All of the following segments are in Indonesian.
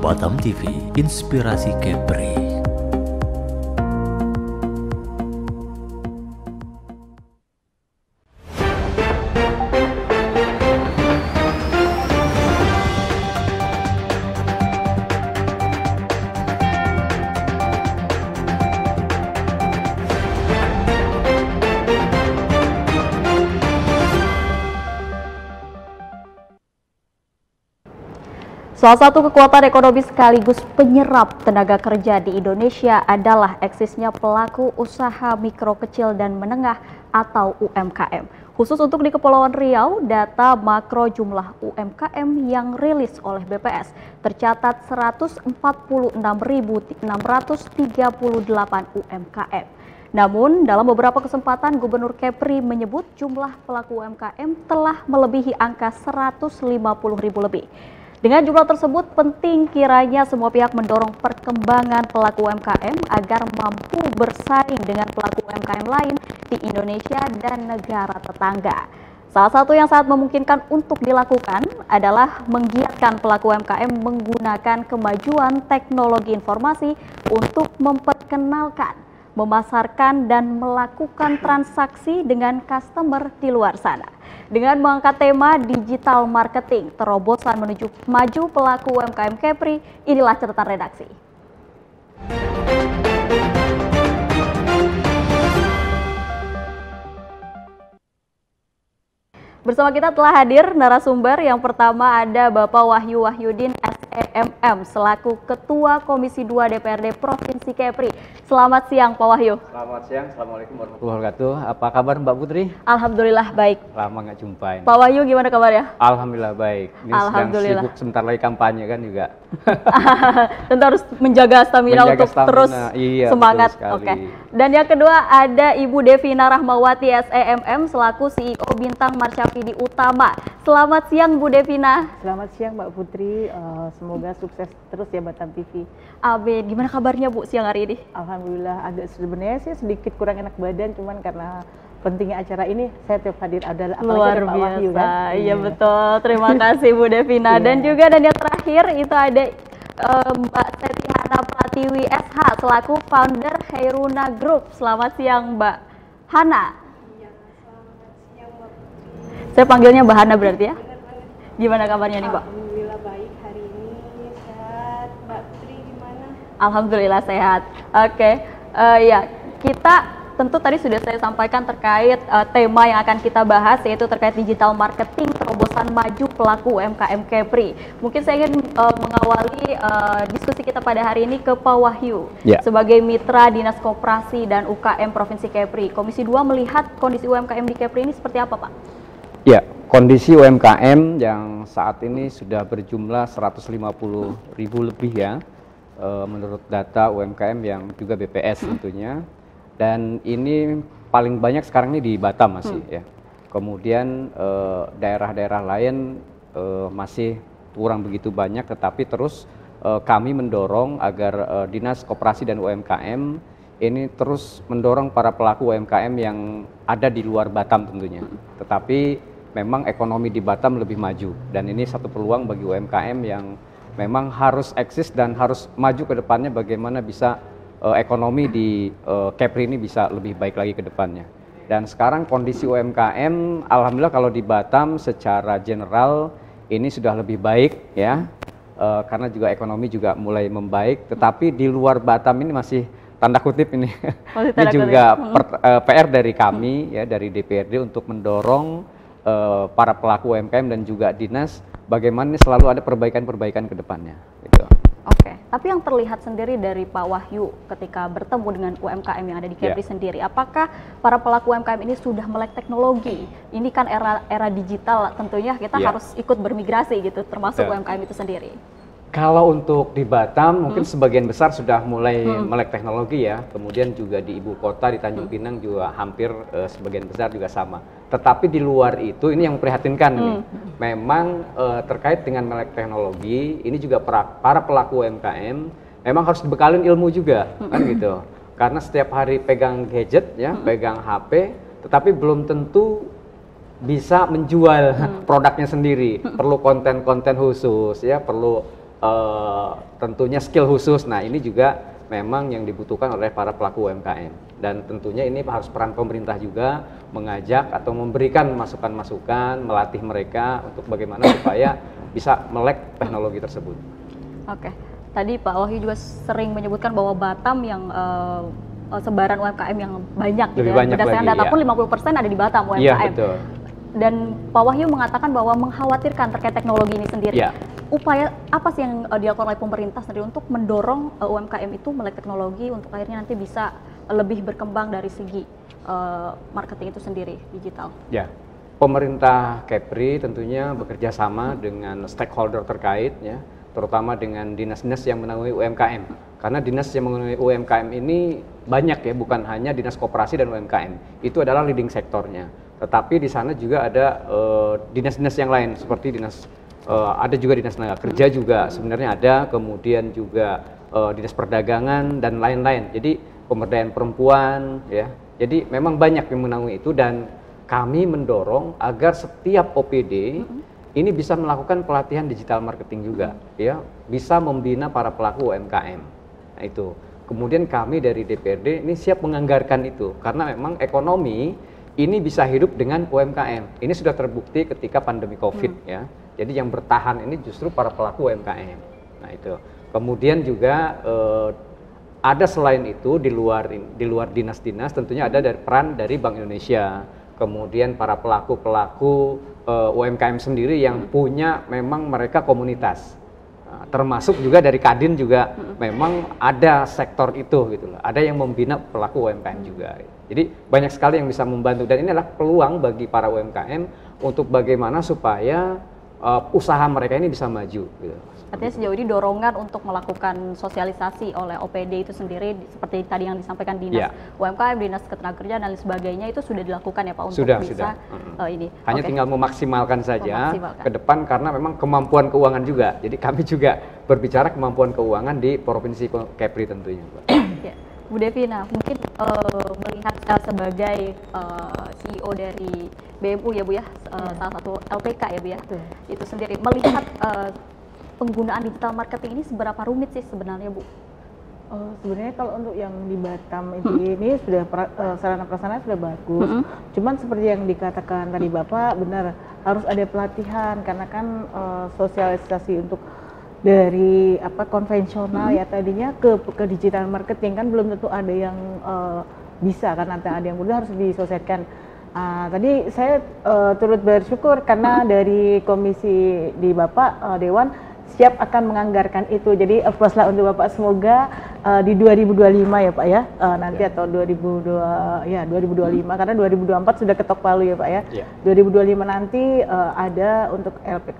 Batam TV, Inspirasi Kepri. Salah satu kekuatan ekonomi sekaligus penyerap tenaga kerja di Indonesia adalah eksisnya pelaku usaha mikro kecil dan menengah atau UMKM. Khusus untuk di Kepulauan Riau, data makro jumlah UMKM yang rilis oleh BPS tercatat 146.638 UMKM. Namun, dalam beberapa kesempatan Gubernur Kepri menyebut jumlah pelaku UMKM telah melebihi angka 150.000 lebih. Dengan jumlah tersebut, penting kiranya semua pihak mendorong perkembangan pelaku UMKM agar mampu bersaing dengan pelaku UMKM lain di Indonesia dan negara tetangga. Salah satu yang sangat memungkinkan untuk dilakukan adalah menggiatkan pelaku UMKM menggunakan kemajuan teknologi informasi untuk memperkenalkan, memasarkan, dan melakukan transaksi dengan customer di luar sana. Dengan mengangkat tema digital marketing, terobosan menuju maju pelaku UMKM Kepri, inilah catatan redaksi. Bersama kita telah hadir narasumber. Yang pertama ada Bapak Wahyu Wahyudin SEMM selaku Ketua Komisi 2 DPRD Provinsi Kepri. Selamat siang Pak Wahyu. Selamat siang, Assalamualaikum warahmatullahi wabarakatuh. Apa kabar Mbak Putri? Alhamdulillah baik. Lama nggak jumpain. Pak Wahyu gimana kabarnya? Alhamdulillah baik. Ini Alhamdulillah. sedang sibuk sebentar lagi kampanye kan juga. Tentu harus menjaga stamina untuk terus iya, semangat. Oke. Dan yang kedua ada Ibu Devina Rahmawati SEMM selaku CEO Bintang Marsyafidi Utama. Selamat siang Bu Devina. Selamat siang Mbak Putri, semoga sukses terus ya Batam TV. Amin. Gimana kabarnya Bu siang hari ini? Alhamdulillah, agak sebenarnya sih sedikit kurang enak badan, cuman karena pentingnya acara ini saya tiap hadir adalah luar ada Pak biasa. Wahyu, kan? Iya betul. Terima kasih Bu Devina. Dan juga dan yang terakhir itu ada Mbak Seti Hana Pratiwi SH selaku founder Hairuna Group. Selamat siang Mbak Hana. Saya panggilnya Mbak Hana berarti ya? Gimana kabarnya nih Mbak? Alhamdulillah baik hari ini, sehat. Mbak Putri gimana? Alhamdulillah sehat. Oke, ya kita tentu tadi sudah saya sampaikan terkait tema yang akan kita bahas yaitu terkait digital marketing, terobosan maju pelaku UMKM Kepri. Mungkin saya ingin mengawali diskusi kita pada hari ini ke Pak Wahyu. Sebagai mitra Dinas Koperasi dan UKM Provinsi Kepri, Komisi 2 melihat kondisi UMKM di Kepri ini seperti apa Pak? Ya, kondisi UMKM yang saat ini sudah berjumlah 150.000 lebih ya, menurut data UMKM yang juga BPS tentunya. Dan ini paling banyak sekarang ini di Batam masih ya. Kemudian daerah-daerah lain masih kurang begitu banyak, tetapi terus kami mendorong agar Dinas Koperasi dan UMKM ini terus mendorong para pelaku UMKM yang ada di luar Batam tentunya. Tetapi memang ekonomi di Batam lebih maju, dan ini satu peluang bagi UMKM yang memang harus eksis dan harus maju ke depannya, bagaimana bisa ekonomi di Kepri ini bisa lebih baik lagi ke depannya. Dan sekarang kondisi UMKM alhamdulillah kalau di Batam secara general ini sudah lebih baik ya, karena juga ekonomi juga mulai membaik, tetapi di luar Batam ini masih tanda kutip ini. Ini juga PR dari kami ya, dari DPRD untuk mendorong para pelaku UMKM dan juga dinas bagaimana selalu ada perbaikan-perbaikan ke depannya gitu. Oke, tapi yang terlihat sendiri dari Pak Wahyu ketika bertemu dengan UMKM yang ada di Kepri sendiri, apakah para pelaku UMKM ini sudah melek teknologi? Ini kan era digital, tentunya kita harus ikut bermigrasi gitu, termasuk UMKM itu sendiri. Kalau untuk di Batam mungkin sebagian besar sudah mulai melek teknologi ya, kemudian juga di ibu kota di Tanjung Pinang juga hampir sebagian besar juga sama. Tetapi di luar itu ini yang memprihatinkan nih, memang terkait dengan melek teknologi ini juga para pelaku UMKM memang harus dibekalin ilmu juga kan gitu. Karena setiap hari pegang gadget ya, pegang HP, tetapi belum tentu bisa menjual produknya sendiri. Perlu konten-konten khusus ya, perlu tentunya skill khusus. Nah, ini juga memang yang dibutuhkan oleh para pelaku UMKM. Dan tentunya ini harus peran pemerintah juga mengajak atau memberikan masukan-masukan, melatih mereka untuk bagaimana supaya bisa melek teknologi tersebut. Oke, tadi Pak Wahyu juga sering menyebutkan bahwa Batam yang sebaran UMKM yang banyak gitu Lebih ya. banyak Berdasarkan lagi, data ya. pun 50% ada di Batam UMKM. Iya, betul. Dan Pak Wahyu mengatakan bahwa mengkhawatirkan terkait teknologi ini sendiri. Iya. Upaya apa sih yang dilakukan oleh pemerintah sendiri untuk mendorong UMKM itu melek teknologi untuk akhirnya nanti bisa lebih berkembang dari segi marketing itu sendiri, digital? Ya, pemerintah Kepri tentunya bekerja sama dengan stakeholder terkait, ya, terutama dengan dinas-dinas yang menaungi UMKM. Karena dinas yang menaungi UMKM ini banyak ya, bukan hanya dinas koperasi dan UMKM. Itu adalah leading sektornya. Tetapi di sana juga ada dinas-dinas yang lain, seperti ada juga dinas tenaga kerja juga sebenarnya ada, kemudian juga dinas perdagangan dan lain-lain. Jadi pemberdayaan perempuan, ya. Jadi memang banyak yang menaungi itu, dan kami mendorong agar setiap OPD ini bisa melakukan pelatihan digital marketing juga, ya, bisa membina para pelaku UMKM. Nah, itu. Kemudian kami dari DPRD ini siap menganggarkan itu, karena memang ekonomi ini bisa hidup dengan UMKM. Ini sudah terbukti ketika pandemi COVID, ya. Jadi yang bertahan ini justru para pelaku UMKM. Nah, itu. Kemudian juga ada selain itu di luar dinas-dinas tentunya ada peran dari Bank Indonesia, kemudian para pelaku-pelaku UMKM sendiri yang punya memang mereka komunitas, termasuk juga dari Kadin juga memang ada sektor itu gitu loh, ada yang membina pelaku UMKM juga. Jadi banyak sekali yang bisa membantu, dan ini adalah peluang bagi para UMKM untuk bagaimana supaya usaha mereka ini bisa maju gitu. Artinya sejauh ini dorongan untuk melakukan sosialisasi oleh OPD itu sendiri seperti tadi yang disampaikan dinas UMKM, dinas ketenagakerjaan dan lain sebagainya itu sudah dilakukan ya Pak untuk bisa ini. Hanya tinggal memaksimalkan saja ke depan, karena memang kemampuan keuangan juga. Jadi kami juga berbicara kemampuan keuangan di Provinsi Kepri tentunya, Pak. Ya. Bu Devina, mungkin melihat sebagai CEO dari BMU ya Bu ya, salah satu LPK ya Bu ya, itu sendiri melihat penggunaan digital marketing ini seberapa rumit sih sebenarnya Bu? Sebenarnya kalau untuk yang di Batam ini sudah sarana prasarana sudah bagus. Cuman seperti yang dikatakan tadi Bapak, benar harus ada pelatihan, karena kan sosialisasi untuk dari konvensional ya tadinya ke digital marketing kan belum tentu ada yang bisa, kan ada yang mudah harus disosialisasikan. Tadi saya turut bersyukur karena dari komisi di Bapak Dewan siap akan menganggarkan itu. Jadi applause lah untuk Bapak, semoga di 2025 ya Pak ya, nanti atau 2025 karena 2024 sudah ketok palu ya Pak ya. 2025 nanti ada untuk LPK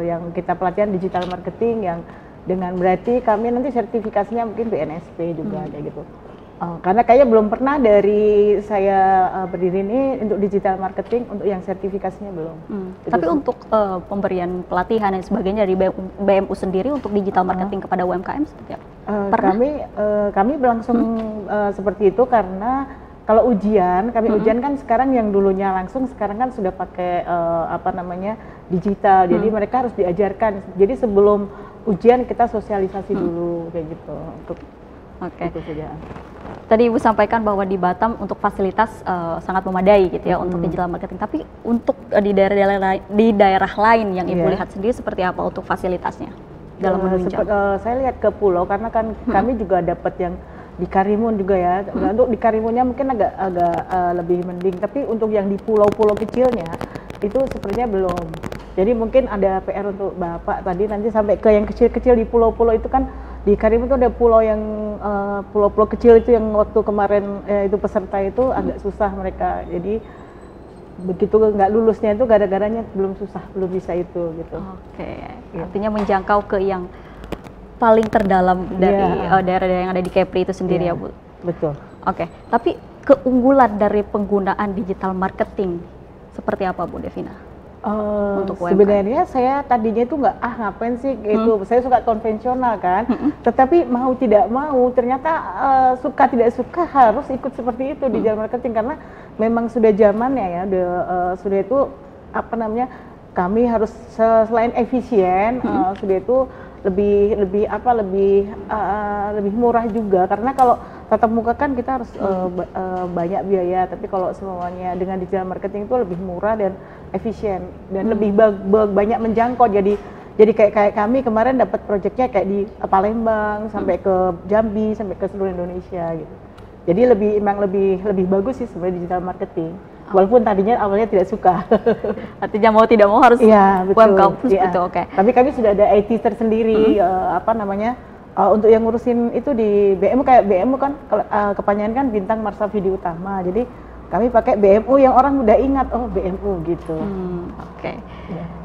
yang kita pelatihan digital marketing, yang dengan berarti kami nanti sertifikasinya mungkin BNSP juga kayak gitu. Karena kayaknya belum pernah dari saya berdiri ini untuk digital marketing, untuk yang sertifikasinya belum. Tapi untuk pemberian pelatihan dan sebagainya dari BMU sendiri untuk digital marketing kepada UMKM seperti apa? Kami berlangsung seperti itu, karena kalau ujian, ujian kan sekarang yang dulunya langsung, sekarang kan sudah pakai digital. Jadi mereka harus diajarkan. Jadi sebelum ujian kita sosialisasi dulu kayak gitu untuk itu saja. Tadi Ibu sampaikan bahwa di Batam untuk fasilitas sangat memadai gitu ya untuk digital marketing. Tapi untuk di daerah lain yang Ibu lihat sendiri seperti apa untuk fasilitasnya dalam menunjang? Saya lihat ke pulau, karena kan kami juga dapat yang di Karimun juga ya. Untuk di Karimunnya mungkin agak lebih mending, tapi untuk yang di pulau-pulau kecilnya itu sepertinya belum. Jadi mungkin ada PR untuk Bapak tadi nanti sampai ke yang kecil-kecil di pulau-pulau itu kan. Di Karimun itu ada pulau yang pulau-pulau kecil itu yang waktu kemarin itu peserta itu agak susah mereka. Jadi begitu nggak lulusnya itu gara-garanya belum bisa itu gitu. Artinya menjangkau ke yang paling terdalam dari daerah-daerah yang ada di Kepri itu sendiri ya Bu. Betul. Tapi keunggulan dari penggunaan digital marketing seperti apa Bu Devina? Sebenarnya saya tadinya itu ngapain sih itu, saya suka konvensional kan, tetapi mau tidak mau ternyata suka tidak suka harus ikut seperti itu di digital marketing, karena memang sudah zamannya ya, sudah itu kami harus selain efisien, sudah itu lebih murah juga, karena kalau tatap muka kan kita harus banyak biaya, tapi kalau semuanya dengan digital marketing itu lebih murah dan efisien dan lebih banyak menjangkau. Jadi kayak kami kemarin dapat proyeknya kayak di Palembang sampai ke Jambi sampai ke seluruh Indonesia gitu. Jadi emang lebih bagus sih sebenarnya digital marketing. Walaupun tadinya awalnya tidak suka. Artinya mau tidak mau harus UMKM itu, oke. Tapi kami sudah ada IT tersendiri, untuk yang ngurusin itu di BMU, kayak BMU kan kepanjangan kan Bintang Marsa Video Utama. Jadi kami pakai BMU yang orang udah ingat, oh BMU gitu. Oke.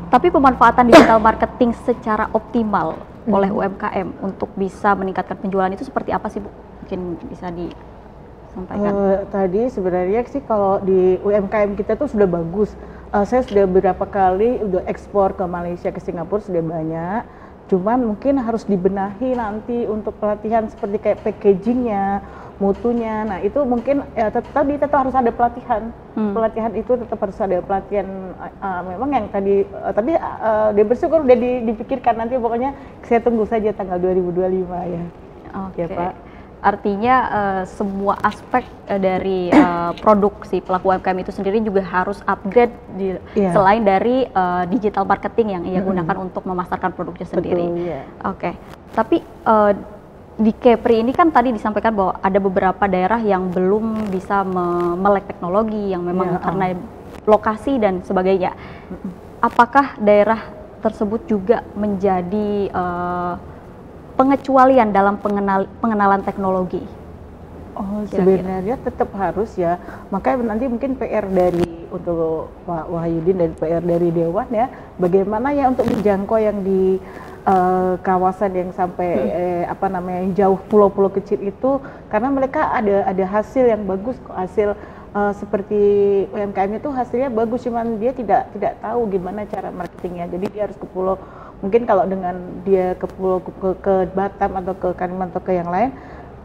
Tapi pemanfaatan digital marketing secara optimal oleh UMKM untuk bisa meningkatkan penjualan itu seperti apa sih, Bu? Mungkin bisa disampaikan. Tadi sebenarnya sih kalau di UMKM kita tuh sudah bagus. Saya sudah beberapa kali udah ekspor ke Malaysia, ke Singapura sudah banyak. Cuman mungkin harus dibenahi nanti untuk pelatihan seperti kayak packagingnya, mutunya. Nah itu mungkin ya tetap harus ada pelatihan. Pelatihan itu tetap harus ada pelatihan. Memang yang tadi, tapi dia bersyukur udah dipikirkan, nanti pokoknya saya tunggu saja tanggal 2025 ya. Oke. Ya, Pak. Artinya semua aspek dari produksi pelaku UMKM itu sendiri juga harus upgrade selain dari digital marketing yang ia gunakan untuk memasarkan produknya sendiri. Betul, ya. Oke. Tapi di Kepri ini kan tadi disampaikan bahwa ada beberapa daerah yang belum bisa melek teknologi yang memang karena lokasi dan sebagainya. Apakah daerah tersebut juga menjadi pengecualian dalam pengenalan teknologi? Sebenarnya tetap harus ya. Makanya nanti mungkin PR untuk Pak Wahyudin dan PR dari Dewan ya, bagaimana ya untuk menjangkau yang di kawasan yang sampai yang jauh, pulau-pulau kecil itu, karena mereka ada hasil yang bagus kok, hasil seperti UMKM itu hasilnya bagus, cuman dia tidak tahu gimana cara marketingnya. Jadi dia harus ke pulau. Mungkin kalau dengan dia ke pulau ke Batam atau ke Kalimantan atau ke yang lain,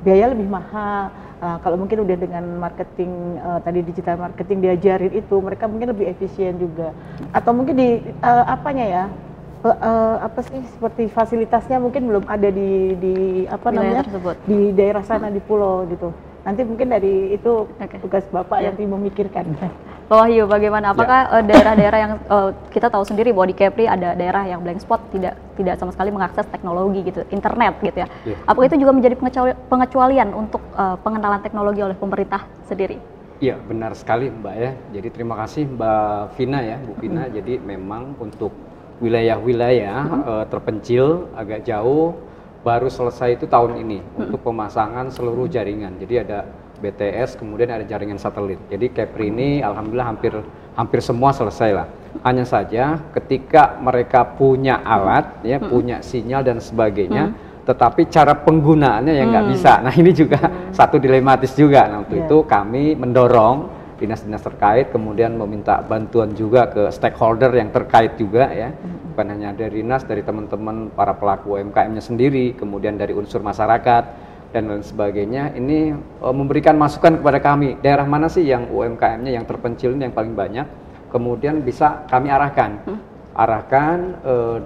biaya lebih mahal. Kalau mungkin udah dengan marketing tadi digital marketing diajarin itu, mereka mungkin lebih efisien juga. Atau mungkin di seperti fasilitasnya mungkin belum ada di daerah sana di pulau gitu. Nanti mungkin dari itu tugas Bapak nanti memikirkan. Pak Wahyu, bagaimana? Apakah daerah-daerah yang kita tahu sendiri bahwa di Kepri ada daerah yang blank spot, tidak sama sekali mengakses teknologi gitu, internet gitu ya? Apakah itu juga menjadi pengecualian untuk pengenalan teknologi oleh pemerintah sendiri? Iya, benar sekali Mbak ya. Jadi terima kasih Mbak Vina ya, Bu Vina. Jadi memang untuk wilayah-wilayah terpencil agak jauh baru selesai itu tahun ini untuk pemasangan seluruh jaringan. Jadi ada BTS, kemudian ada jaringan satelit. Jadi Kepri ini alhamdulillah hampir semua selesai lah. Hanya saja ketika mereka punya alat, ya punya sinyal dan sebagainya, tetapi cara penggunaannya yang nggak bisa. Nah ini juga satu dilematis juga. Nah untuk itu kami mendorong dinas-dinas terkait, kemudian meminta bantuan juga ke stakeholder yang terkait juga ya. Bukan hanya dari dinas, dari teman-teman para pelaku UMKM-nya sendiri, kemudian dari unsur masyarakat dan lain sebagainya. Ini memberikan masukan kepada kami, daerah mana sih yang UMKM-nya yang terpencil ini yang paling banyak, kemudian bisa kami arahkan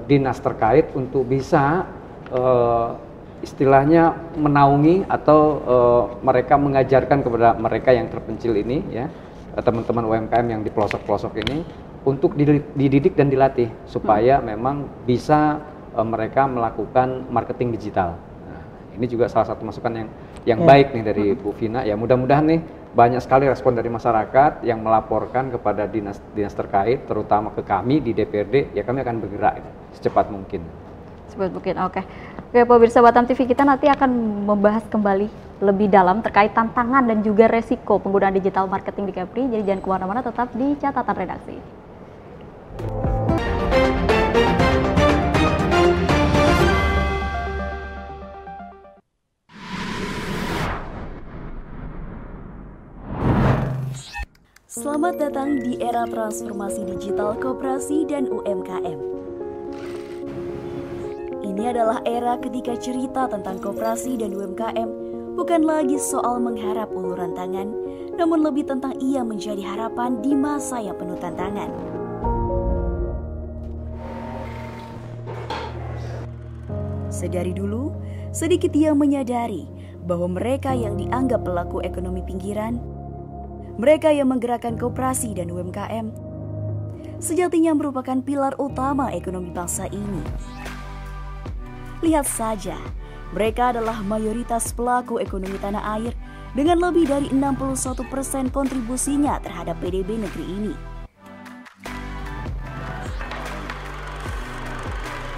dinas terkait untuk bisa istilahnya menaungi atau mereka mengajarkan kepada mereka yang terpencil ini ya, teman-teman UMKM yang di pelosok-pelosok ini untuk dididik dan dilatih supaya memang bisa mereka melakukan marketing digital. Ini juga salah satu masukan yang baik nih dari Bu Vina. Ya mudah-mudahan nih banyak sekali respon dari masyarakat yang melaporkan kepada dinas terkait, terutama ke kami di DPRD. Ya kami akan bergerak secepat mungkin. Secepat mungkin, oke. Oke, pemirsa Batam TV, kita nanti akan membahas kembali lebih dalam terkait tantangan dan juga resiko penggunaan digital marketing di Kepri. Jadi jangan kemana-mana, tetap di catatan redaksi. Selamat datang di era transformasi digital koperasi dan UMKM. Ini adalah era ketika cerita tentang koperasi dan UMKM bukan lagi soal mengharap uluran tangan, namun lebih tentang ia menjadi harapan di masa yang penuh tantangan. Sedari dulu, sedikit yang menyadari bahwa mereka yang dianggap pelaku ekonomi pinggiran, mereka yang menggerakkan koperasi dan UMKM, sejatinya merupakan pilar utama ekonomi bangsa ini. Lihat saja, mereka adalah mayoritas pelaku ekonomi tanah air dengan lebih dari 61% kontribusinya terhadap PDB negeri ini.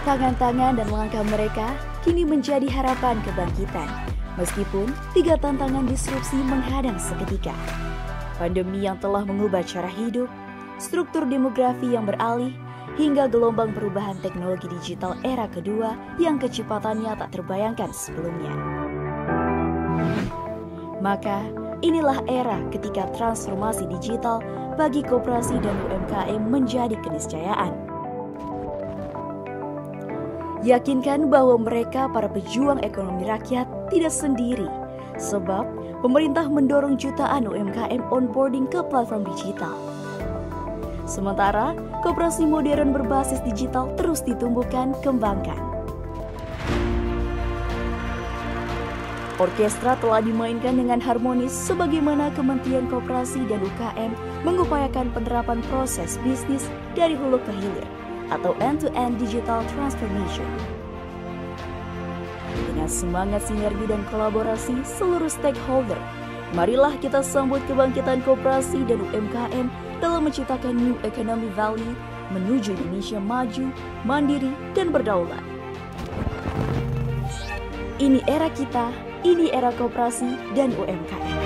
Tangan-tangan dan langkah mereka kini menjadi harapan kebangkitan, meskipun 3 tantangan disrupsi menghadang seketika. Pandemi yang telah mengubah cara hidup, struktur demografi yang beralih, hingga gelombang perubahan teknologi digital era kedua yang kecepatannya tak terbayangkan sebelumnya. Maka, inilah era ketika transformasi digital bagi koperasi dan UMKM menjadi keniscayaan. Yakinkan bahwa mereka para pejuang ekonomi rakyat tidak sendiri, sebab pemerintah mendorong jutaan UMKM onboarding ke platform digital. Sementara, koperasi modern berbasis digital terus ditumbuhkan kembangkan. Orkestra telah dimainkan dengan harmonis sebagaimana Kementerian Koperasi dan UKM mengupayakan penerapan proses bisnis dari hulu ke hilir atau end-to-end digital transformation. Dengan semangat sinergi dan kolaborasi seluruh stakeholder, marilah kita sambut kebangkitan koperasi dan UMKM dalam menciptakan new economic value menuju Indonesia maju, mandiri, dan berdaulat. Ini era kita, ini era koperasi dan UMKM.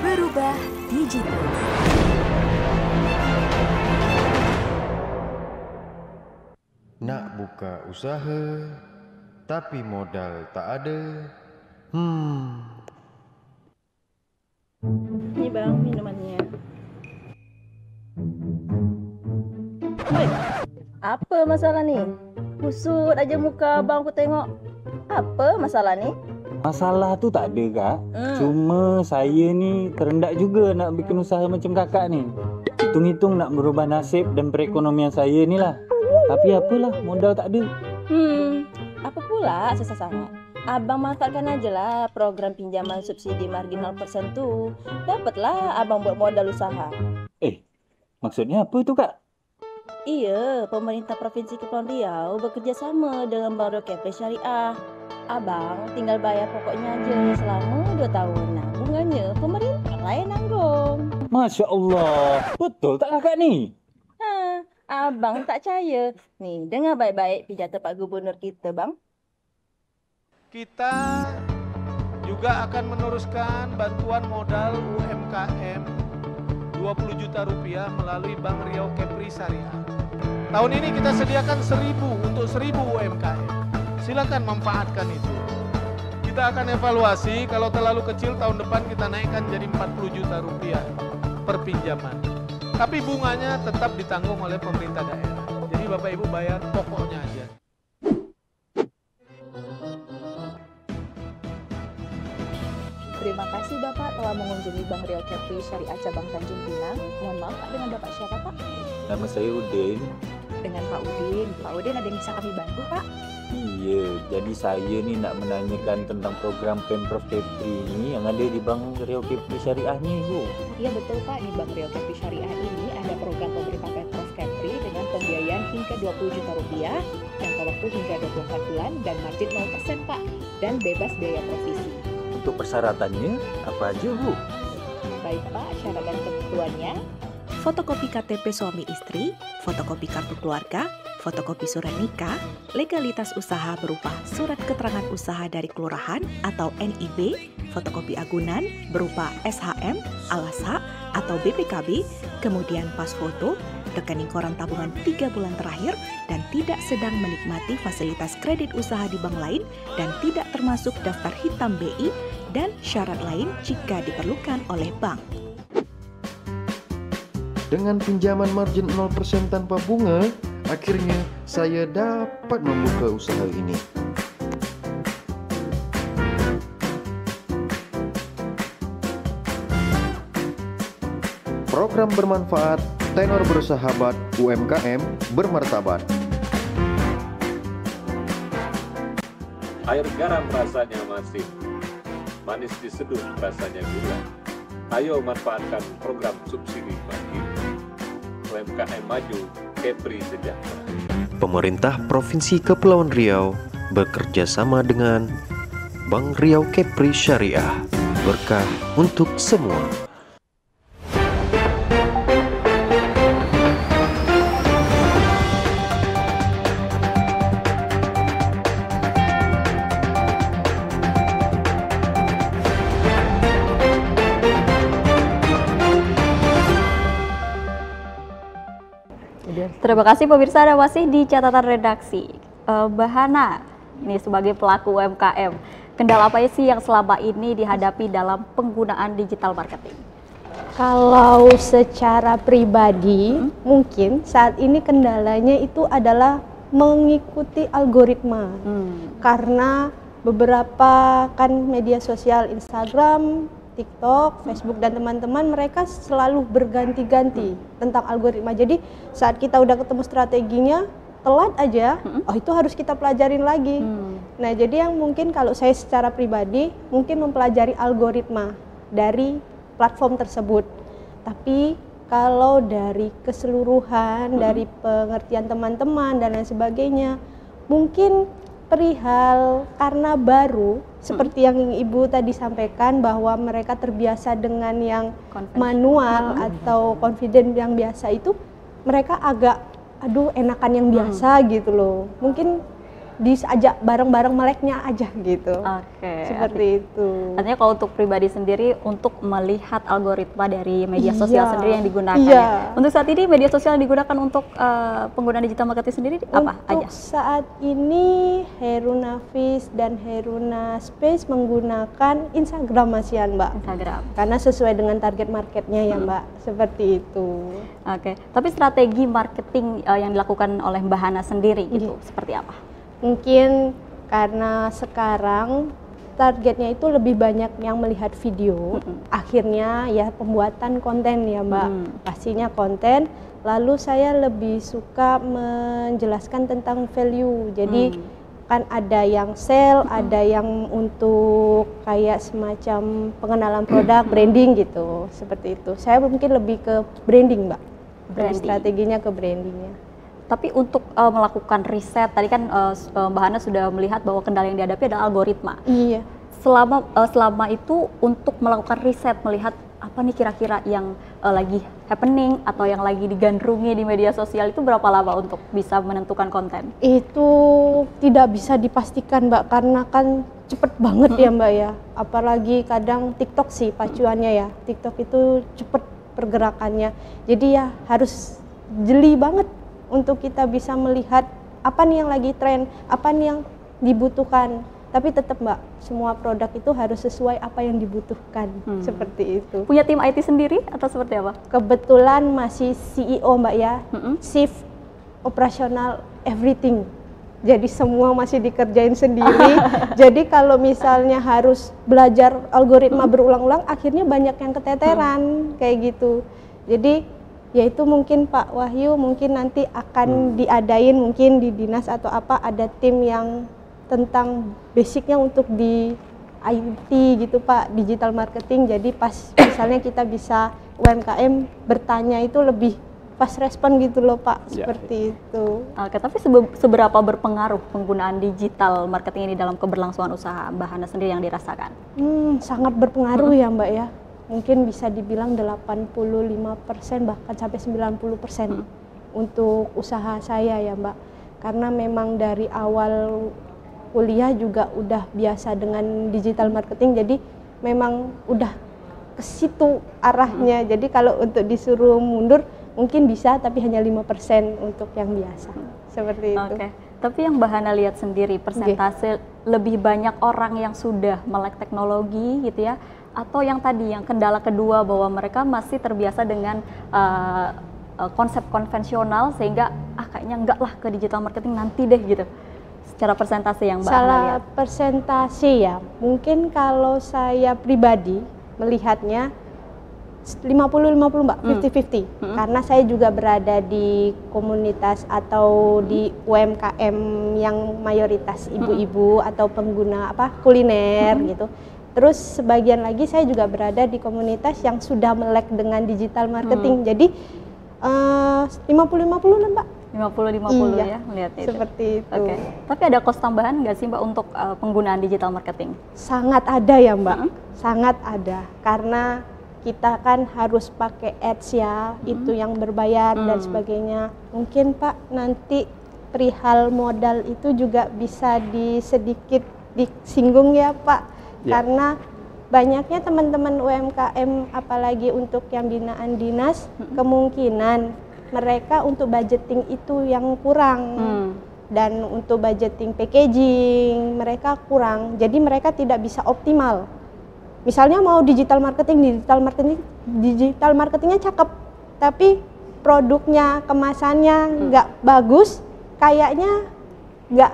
Berubah digital. Nak buka usaha, tapi modal tak ada. Ini bang minumannya. Oi, apa masalah nih? Kusut aja muka bang aku tengok. Apa masalah nih? Masalah tu tak ada kak. Cuma saya ni terendak juga nak bikin usaha macam kakak ni. Hitung-hitung nak merubah nasib dan perekonomian saya ni lah. Tapi apalah, modal tak ada. Apa pula susah sangat? Abang manfaatkan aja lah program pinjaman subsidi marginal persen tu. Dapatlah abang buat modal usaha. Maksudnya apa tu kak? Iya, pemerintah Provinsi Kepulauan Riau bekerjasama dengan Bank Riau Kepri Syariah. Abang tinggal bayar pokoknya aja selama 2 tahun. Nah, bunganya pemerintah lah yang nanggung. Masya Allah, betul tak kakak ni? Abang tak percaya. Nih, dengar baik-baik pidato Pak Gubernur kita, bang. Kita juga akan meneruskan bantuan modal UMKM 20 juta rupiah melalui Bank Riau Kepri Syariah. Tahun ini kita sediakan 1.000 untuk 1.000 UMKM. Silakan manfaatkan itu. Kita akan evaluasi, kalau terlalu kecil tahun depan kita naikkan jadi 40 juta rupiah per pinjaman. Tapi bunganya tetap ditanggung oleh pemerintah daerah. Jadi Bapak Ibu bayar pokoknya aja. Terima kasih Bapak telah mengunjungi Bank Riau Kepri Syariah Cabang Tanjung Pinang. Mohon maaf Pak, dengan Bapak siapa Pak? Nama saya Udin. Dengan Pak Udin. Pak Udin ada yang bisa kami bantu Pak? Iya, jadi saya ni nak menanyakan tentang program Pemprov Kepri ni yang ada di Bank Riau Kepri Syariah ni Bu. Iya betul Pak, di Bank Riau Kepri Syariah ini ada program pemerintah Pemprov Kepri dengan pembiayaan hingga 20 juta rupiah, jangka waktu hingga 24 bulan dan margin 0% Pak, dan bebas biaya provisi. Untuk persyaratannya apa aja Bu? Baik Pak, syarat dan ketentuannya: fotokopi KTP suami istri, fotokopi kartu keluarga, fotokopi surat nikah, legalitas usaha berupa surat keterangan usaha dari kelurahan atau NIB, fotokopi agunan berupa SHM, Alasa atau BPKB, kemudian pas foto, rekening koran tabungan 3 bulan terakhir, dan tidak sedang menikmati fasilitas kredit usaha di bank lain dan tidak termasuk daftar hitam BI, dan syarat lain jika diperlukan oleh bank. Dengan pinjaman margin 0% tanpa bunga, akhirnya saya dapat membuka usaha ini. Program bermanfaat, tenor bersahabat, UMKM bermartabat. Air garam rasanya masin, manis diseduh rasanya gula. Ayo manfaatkan program subsidi bagi UMKM maju, Kepri Sejahtera. Pemerintah Provinsi Kepulauan Riau bekerja sama dengan Bank Riau Kepri Syariah. Berkah untuk semua. Terima kasih pemirsa, ada masih di catatan redaksi. Mbak Hana, nih sebagai pelaku UMKM, kendala apa sih yang selama ini dihadapi dalam penggunaan digital marketing? Kalau secara pribadi, mungkin saat ini kendalanya itu adalah mengikuti algoritma. Karena beberapa kan media sosial Instagram, TikTok, Facebook dan teman-teman mereka selalu berganti-ganti tentang algoritma. Jadi saat kita udah ketemu strateginya, telat aja, oh itu harus kita pelajarin lagi. Nah jadi yang mungkin kalau saya secara pribadi mungkin mempelajari algoritma dari platform tersebut. Tapi kalau dari keseluruhan, dari pengertian teman-teman dan lain sebagainya, mungkin perihal karena baru seperti yang Ibu tadi sampaikan bahwa mereka terbiasa dengan yang manual atau confident yang biasa itu, mereka agak aduh enakan yang biasa gitu loh. Mungkin diajak bareng-bareng meleknya aja gitu. Seperti itu. Artinya kalau untuk pribadi sendiri untuk melihat algoritma dari media sosial sendiri yang digunakan ya. Untuk saat ini media sosial yang digunakan untuk penggunaan digital marketing sendiri apa aja? Untuk saat ini Heruna Fish dan Heruna Space menggunakan Instagram Masian, Mbak. Instagram. Karena sesuai dengan target marketnya ya, Mbak. Seperti itu. Tapi strategi marketing yang dilakukan oleh Mbak Hana sendiri gitu seperti apa? Mungkin karena sekarang targetnya itu lebih banyak yang melihat video, akhirnya ya pembuatan konten ya Mbak, pastinya konten. Lalu saya lebih suka menjelaskan tentang value, jadi kan ada yang sell, ada yang untuk kayak semacam pengenalan produk, branding gitu, seperti itu. Saya mungkin lebih ke branding Mbak, strateginya ke brandingnya. Tapi untuk melakukan riset, tadi kan Mbak Hana sudah melihat bahwa kendala yang dihadapi adalah algoritma. Iya. Selama itu untuk melakukan riset, melihat apa nih kira-kira yang lagi happening atau yang lagi digandrungi di media sosial, itu berapa lama untuk bisa menentukan konten? Itu tidak bisa dipastikan Mbak, karena kan cepet banget ya Mbak ya. Apalagi kadang TikTok sih pacuannya ya. TikTok itu cepet pergerakannya. Jadi ya harus jeli banget untuk kita bisa melihat apa nih yang lagi tren, apa nih yang dibutuhkan. Tapi tetap Mbak, semua produk itu harus sesuai apa yang dibutuhkan, seperti itu. Punya tim IT sendiri atau seperti apa? Kebetulan masih CEO Mbak ya, Chief Operational Everything. Jadi semua masih dikerjain sendiri. Jadi kalau misalnya harus belajar algoritma berulang-ulang, akhirnya banyak yang keteteran, kayak gitu. Jadi ya itu mungkin Pak Wahyu mungkin nanti akan diadain mungkin di dinas atau apa, ada tim yang tentang basicnya untuk di IT gitu Pak, digital marketing. Jadi pas misalnya kita bisa UMKM bertanya itu lebih pas respon gitu loh Pak, seperti itu. Tapi seberapa berpengaruh penggunaan digital marketing ini dalam keberlangsungan usaha Mbak Hana sendiri yang dirasakan? Sangat berpengaruh ya Mbak ya. Mungkin bisa dibilang 85% bahkan sampai 90% untuk usaha saya ya Mbak. Karena memang dari awal kuliah juga udah biasa dengan digital marketing, jadi memang udah ke situ arahnya. Jadi kalau untuk disuruh mundur mungkin bisa, tapi hanya 5% untuk yang biasa. Seperti itu. Tapi yang Mbak Hana lihat sendiri, persentase lebih banyak orang yang sudah melek teknologi gitu ya, atau yang tadi yang kendala kedua bahwa mereka masih terbiasa dengan konsep konvensional sehingga kayaknya enggak lah ke digital marketing nanti deh gitu. Secara persentase yang Mbak Hana lihat. Salah persentase ya, mungkin kalau saya pribadi melihatnya 50-50 Mbak, 50-50. Karena saya juga berada di komunitas atau di UMKM yang mayoritas ibu-ibu atau pengguna kuliner gitu. Terus sebagian lagi saya juga berada di komunitas yang sudah melek dengan digital marketing. Jadi 50-50 lah Mbak. 50-50 ya melihatnya itu. Seperti itu. Oke. Tapi ada kos tambahan nggak sih Mbak untuk penggunaan digital marketing? Sangat ada ya Mbak, sangat ada. Karena kita kan harus pakai ads ya, itu yang berbayar dan sebagainya. Mungkin Pak nanti perihal modal itu juga bisa sedikit disinggung ya Pak, karena banyaknya teman-teman UMKM apalagi untuk yang binaan dinas, kemungkinan mereka untuk budgeting itu yang kurang. Dan untuk budgeting packaging mereka kurang, jadi mereka tidak bisa optimal. Misalnya mau digital marketingnya cakep, tapi produknya, kemasannya nggak bagus, kayaknya nggak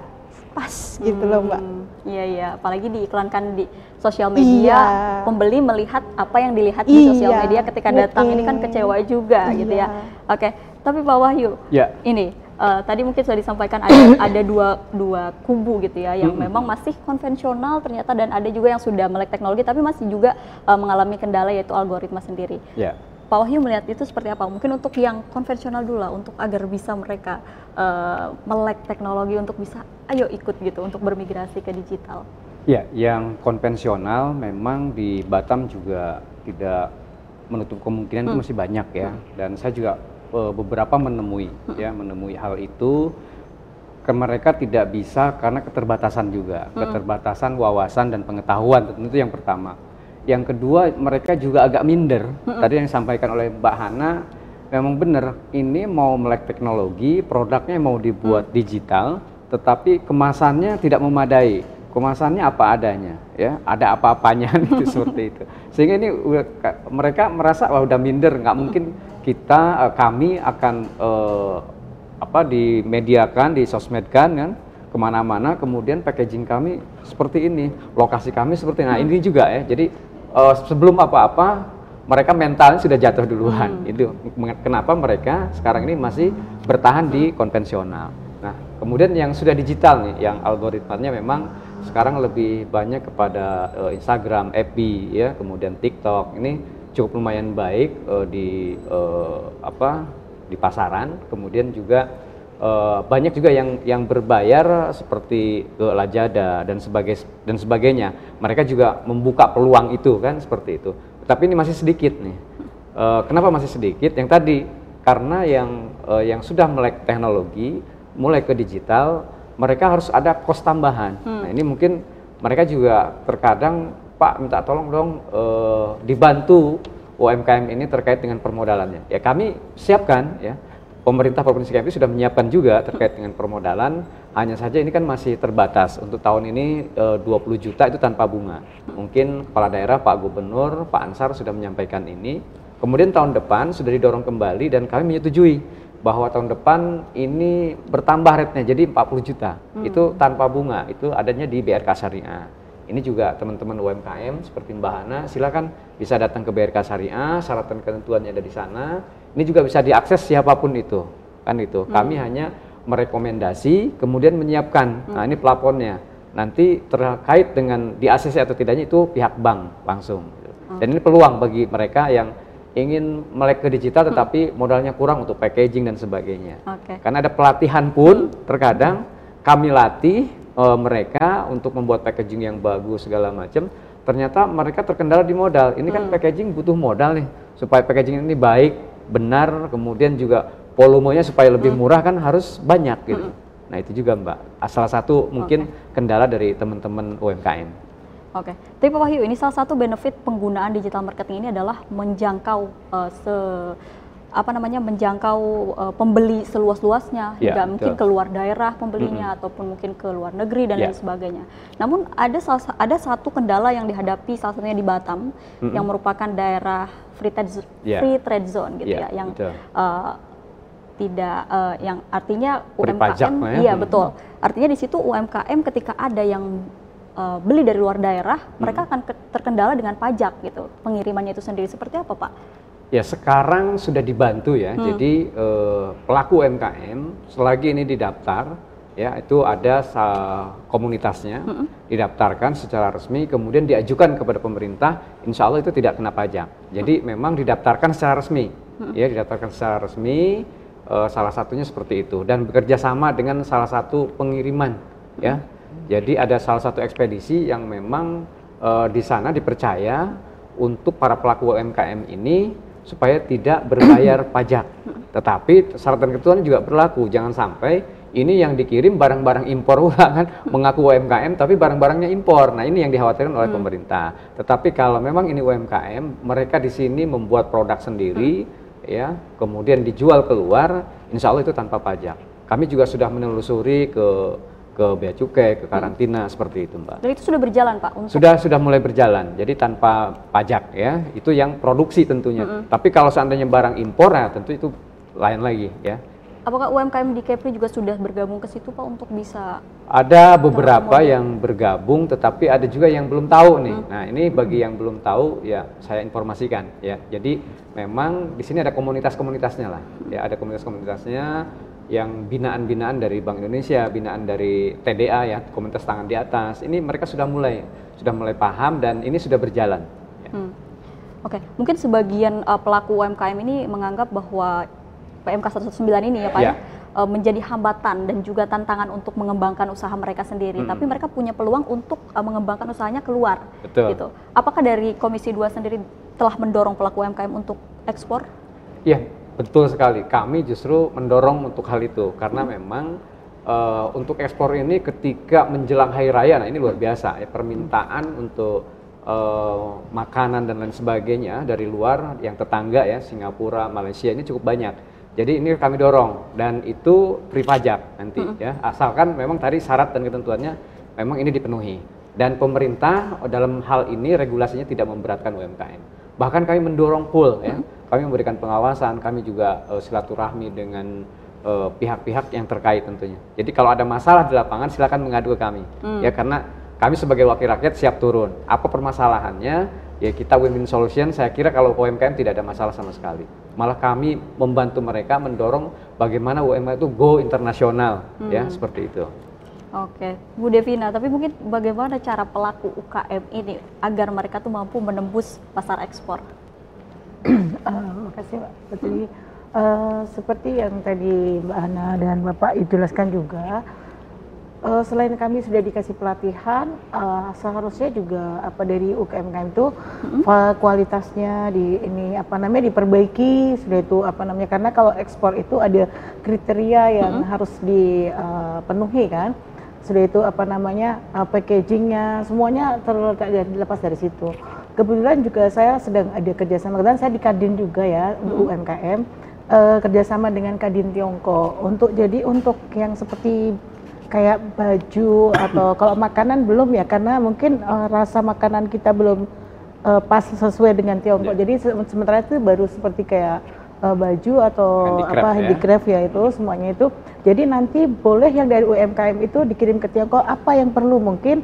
pas gitu loh Mbak. Iya, apalagi diiklankan di sosial media, pembeli melihat apa yang dilihat di sosial media ketika datang, ini kan kecewa juga gitu ya. Oke, tapi Pak Wahyu, ini tadi mungkin sudah disampaikan ada dua kubu gitu ya, yang memang masih konvensional ternyata, dan ada juga yang sudah melek teknologi tapi masih juga mengalami kendala yaitu algoritma sendiri. Pak Wahyu melihat itu seperti apa? Mungkin untuk yang konvensional dulu lah, untuk agar bisa mereka melek teknologi untuk bisa ayo ikut gitu untuk bermigrasi ke digital. Ya, yang konvensional memang di Batam juga tidak menutup kemungkinan itu masih banyak ya, dan saya juga beberapa menemui hal itu. Mereka tidak bisa karena keterbatasan juga, keterbatasan wawasan dan pengetahuan, tentu itu yang pertama. Yang kedua, mereka juga agak minder. Tadi yang disampaikan oleh Mbak Hana memang benar, ini mau melek teknologi, produknya mau dibuat digital, tetapi kemasannya tidak memadai. Kemasannya apa adanya, ya, ada apa-apanya itu seperti itu. Sehingga ini mereka merasa wah udah minder, nggak mungkin kami akan dimediakan, disosmedkan kan kemana-mana, kemudian packaging kami seperti ini, lokasi kami seperti ini. Nah ini juga ya, jadi sebelum apa-apa mereka mentalnya sudah jatuh duluan. Itu kenapa mereka sekarang ini masih bertahan di konvensional. Nah kemudian yang sudah digital nih, yang algoritmanya memang sekarang lebih banyak kepada Instagram, FB ya, kemudian TikTok, ini cukup lumayan baik di pasaran. Kemudian juga banyak juga yang berbayar seperti Lazada dan sebagainya. Mereka juga membuka peluang itu kan, seperti itu. Tapi ini masih sedikit nih. Kenapa masih sedikit? Yang tadi karena yang sudah melek teknologi, mulai ke digital, mereka harus ada kos tambahan. Nah ini mungkin mereka juga terkadang, Pak minta tolong dong dibantu UMKM ini terkait dengan permodalannya. Ya kami siapkan ya. Pemerintah Provinsi Kepri sudah menyiapkan juga terkait dengan permodalan, hanya saja ini kan masih terbatas. Untuk tahun ini 20 juta itu tanpa bunga. Mungkin Kepala Daerah, Pak Gubernur, Pak Ansar sudah menyampaikan ini. Kemudian tahun depan sudah didorong kembali dan kami menyetujui bahwa tahun depan ini bertambah rate-nya jadi 40 juta. Itu tanpa bunga, itu adanya di BRK Syariah. Ini juga teman-teman UMKM seperti Mbak Hana, silakan bisa datang ke BRK Syariah, syarat dan ketentuannya ada di sana. Ini juga bisa diakses siapapun itu, kan itu. Kami hanya merekomendasi, kemudian menyiapkan. Nah ini plafonnya. Nanti terkait dengan di ACC atau tidaknya itu pihak bank langsung. Dan ini peluang bagi mereka yang ingin melek ke digital tetapi modalnya kurang untuk packaging dan sebagainya. Karena ada pelatihan pun terkadang kami latih mereka untuk membuat packaging yang bagus segala macam. Ternyata mereka terkendala di modal. Ini kan packaging butuh modal nih supaya packaging ini baik, benar, kemudian juga volumenya supaya lebih murah kan harus banyak gitu. Nah itu juga Mbak, salah satu mungkin kendala dari teman-teman UMKM. Tapi Pak Wahyu, ini salah satu benefit penggunaan digital marketing ini adalah menjangkau pembeli seluas-luasnya, hingga mungkin keluar daerah pembelinya ataupun mungkin ke luar negeri dan lain sebagainya. Namun ada satu kendala yang dihadapi salah satunya di Batam yang merupakan daerah free trade zone gitu ya, yang yang artinya UMKM, iya betul. Artinya di situ UMKM ketika ada yang beli dari luar daerah, mereka akan terkendala dengan pajak gitu, pengirimannya itu sendiri. Seperti apa Pak? Ya sekarang sudah dibantu ya, jadi pelaku UMKM selagi ini didaftar, ya itu ada komunitasnya, didaftarkan secara resmi, kemudian diajukan kepada pemerintah, insya Allah itu tidak kena pajak. Jadi memang didaftarkan secara resmi, ya didaftarkan secara resmi, salah satunya seperti itu, dan bekerja sama dengan salah satu pengiriman, ya. Jadi ada salah satu ekspedisi yang memang di sana dipercaya untuk para pelaku UMKM ini supaya tidak berbayar pajak. Tetapi syarat dan ketentuan juga berlaku, jangan sampai ini yang dikirim barang-barang impor kan, mengaku UMKM tapi barang-barangnya impor. Nah ini yang dikhawatirkan oleh pemerintah. Tetapi kalau memang ini UMKM, mereka di sini membuat produk sendiri, ya, kemudian dijual keluar, insya Allah itu tanpa pajak. Kami juga sudah menelusuri ke bea cukai, ke karantina, seperti itu Mbak. Dan itu sudah berjalan Pak? Untuk... Sudah mulai berjalan, jadi tanpa pajak ya, itu yang produksi tentunya. Tapi kalau seandainya barang impor, ya tentu itu lain lagi ya. Apakah UMKM di Kepri juga sudah bergabung ke situ Pak untuk bisa? Ada beberapa yang bergabung, tetapi ada juga yang belum tahu nih. Nah ini bagi yang belum tahu ya saya informasikan ya. Jadi memang di sini ada komunitas-komunitasnya lah, ya ada komunitas-komunitasnya yang binaan-binaan dari Bank Indonesia, binaan dari TDA ya, komunitas tangan di atas. Ini mereka sudah mulai paham dan ini sudah berjalan. Ya. Oke, mungkin sebagian pelaku UMKM ini menganggap bahwa PMK 119 ini ya Pak, menjadi hambatan dan juga tantangan untuk mengembangkan usaha mereka sendiri. Tapi mereka punya peluang untuk mengembangkan usahanya keluar. Betul. Gitu. Apakah dari Komisi 2 sendiri telah mendorong pelaku UMKM untuk ekspor? Iya. Betul sekali, kami justru mendorong untuk hal itu karena memang untuk ekspor ini ketika menjelang hari raya, nah ini luar biasa ya, permintaan untuk makanan dan lain sebagainya dari luar yang tetangga ya, Singapura, Malaysia ini cukup banyak. Jadi ini kami dorong dan itu free pajak nanti ya, asalkan memang tadi syarat dan ketentuannya memang ini dipenuhi. Dan pemerintah dalam hal ini regulasinya tidak memberatkan UMKM. Bahkan kami mendorong full ya. Kami memberikan pengawasan, kami juga silaturahmi dengan pihak-pihak yang terkait tentunya. Jadi kalau ada masalah di lapangan silakan mengadu ke kami. Ya karena kami sebagai wakil rakyat siap turun. Apa permasalahannya? Ya kita win-win solution. Saya kira kalau UMKM tidak ada masalah sama sekali. Malah kami membantu mereka mendorong bagaimana UMKM itu go internasional ya seperti itu. Oke, Bu Devina, tapi mungkin bagaimana cara pelaku UKM ini agar mereka tuh mampu menembus pasar ekspor? Makasih Mbak. Jadi seperti yang tadi Mbak Hana dan Bapak jelaskan juga, selain kami sudah dikasih pelatihan, seharusnya juga dari UMKM itu kualitasnya diperbaiki, sudah itu karena kalau ekspor itu ada kriteria yang harus dipenuhi kan. Sudah itu packagingnya semuanya terlepas dari situ. Kebetulan juga saya sedang ada kerjasama, kebetulan saya di Kadin juga ya untuk UMKM, kerjasama dengan Kadin Tiongkok untuk yang seperti kayak baju atau kalau makanan belum ya karena mungkin rasa makanan kita belum pas sesuai dengan Tiongkok. Jadi sementara itu baru seperti kayak baju atau handicraft ya itu semuanya itu. Jadi nanti boleh yang dari UMKM itu dikirim ke Tiongkok, apa yang perlu mungkin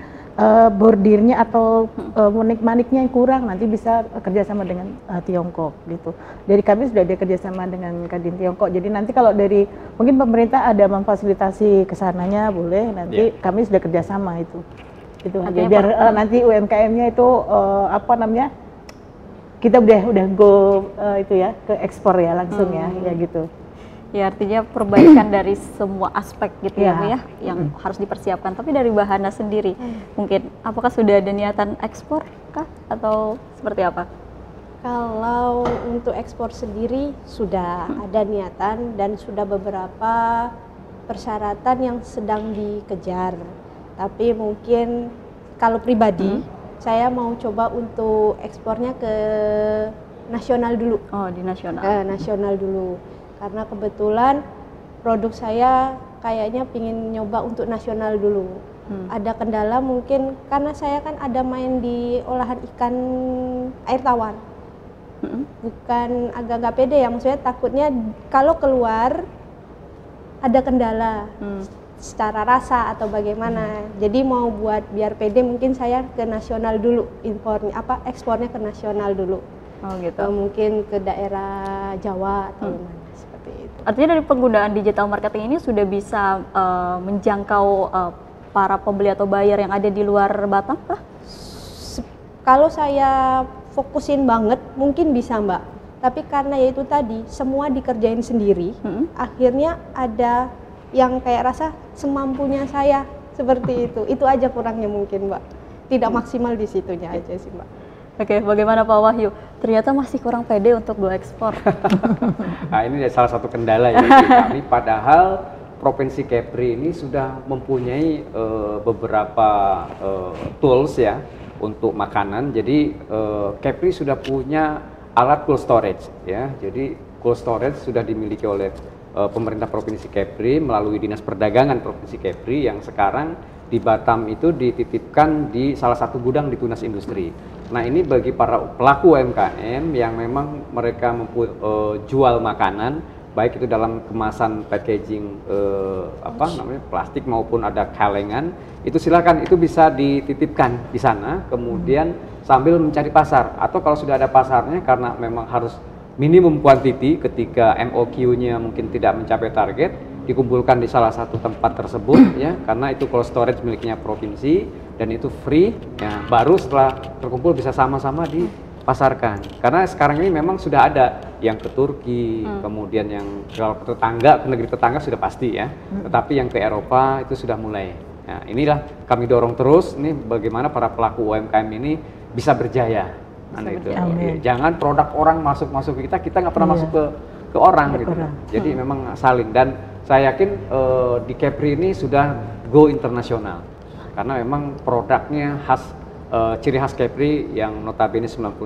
bordirnya atau manik-maniknya yang kurang nanti bisa kerjasama dengan Tiongkok gitu. Jadi kami sudah ada kerjasama dengan Kadin Tiongkok. Jadi nanti kalau dari mungkin pemerintah ada memfasilitasi kesananya boleh nanti kami sudah kerjasama itu. Gitu. Jadi biar nanti UMKM-nya itu kita udah go itu ya ke ekspor ya langsung ya gitu. Ya artinya perbaikan dari semua aspek gitu ya Bu ya yang harus dipersiapkan. Tapi dari Bahana sendiri mungkin apakah sudah ada niatan ekspor kah atau seperti apa? Kalau untuk ekspor sendiri sudah ada niatan dan sudah beberapa persyaratan yang sedang dikejar. Tapi mungkin kalau pribadi saya mau coba untuk ekspornya ke nasional dulu. Oh, di nasional. Nasional dulu. Karena kebetulan produk saya kayaknya pingin nyoba untuk nasional dulu. Ada kendala mungkin karena saya kan ada main di olahan ikan air tawar. Bukan agak nggak pede ya, maksudnya takutnya kalau keluar ada kendala secara rasa atau bagaimana. Jadi mau buat biar pede mungkin saya ke nasional dulu, ekspornya ke nasional dulu. Oh gitu. Mungkin ke daerah Jawa atau mana seperti itu. Artinya dari penggunaan digital marketing ini sudah bisa menjangkau para pembeli atau buyer yang ada di luar Batam kah? Kalau saya fokusin banget mungkin bisa Mbak, tapi karena ya itu tadi semua dikerjain sendiri, akhirnya ada yang kayak rasa semampunya saya seperti itu aja kurangnya mungkin Mbak, tidak maksimal di situnya aja sih Mbak. Oke, bagaimana Pak Wahyu? Ternyata masih kurang pede untuk go ekspor. Nah ini salah satu kendala ya kami, padahal Provinsi Kepri ini sudah mempunyai beberapa tools ya untuk makanan. Jadi Kepri sudah punya alat cold storage ya. Jadi cold storage sudah dimiliki oleh pemerintah Provinsi Kepri melalui Dinas Perdagangan Provinsi Kepri yang sekarang di Batam itu dititipkan di salah satu gudang di Tunas Industri. Nah ini bagi para pelaku UMKM yang memang mereka jual makanan, baik itu dalam kemasan packaging plastik maupun ada kalengan, itu silakan, itu bisa dititipkan di sana, kemudian sambil mencari pasar, atau kalau sudah ada pasarnya karena memang harus minimum quantity ketika MOQ-nya mungkin tidak mencapai target, dikumpulkan di salah satu tempat tersebut ya, karena itu cold storage miliknya provinsi dan itu free ya, baru setelah terkumpul bisa sama-sama dipasarkan. Karena sekarang ini memang sudah ada yang ke Turki, kemudian yang kalau ke tetangga, ke negeri tetangga sudah pasti ya, tetapi yang ke Eropa itu sudah mulai. Nah, inilah kami dorong terus nih bagaimana para pelaku UMKM ini bisa berjaya. Itu. Jangan produk orang masuk ke kita nggak pernah masuk ke orang gitu. Jadi memang salin, dan saya yakin di Kepri ini sudah go internasional karena memang produknya khas, ciri khas Kepri yang notabene 96%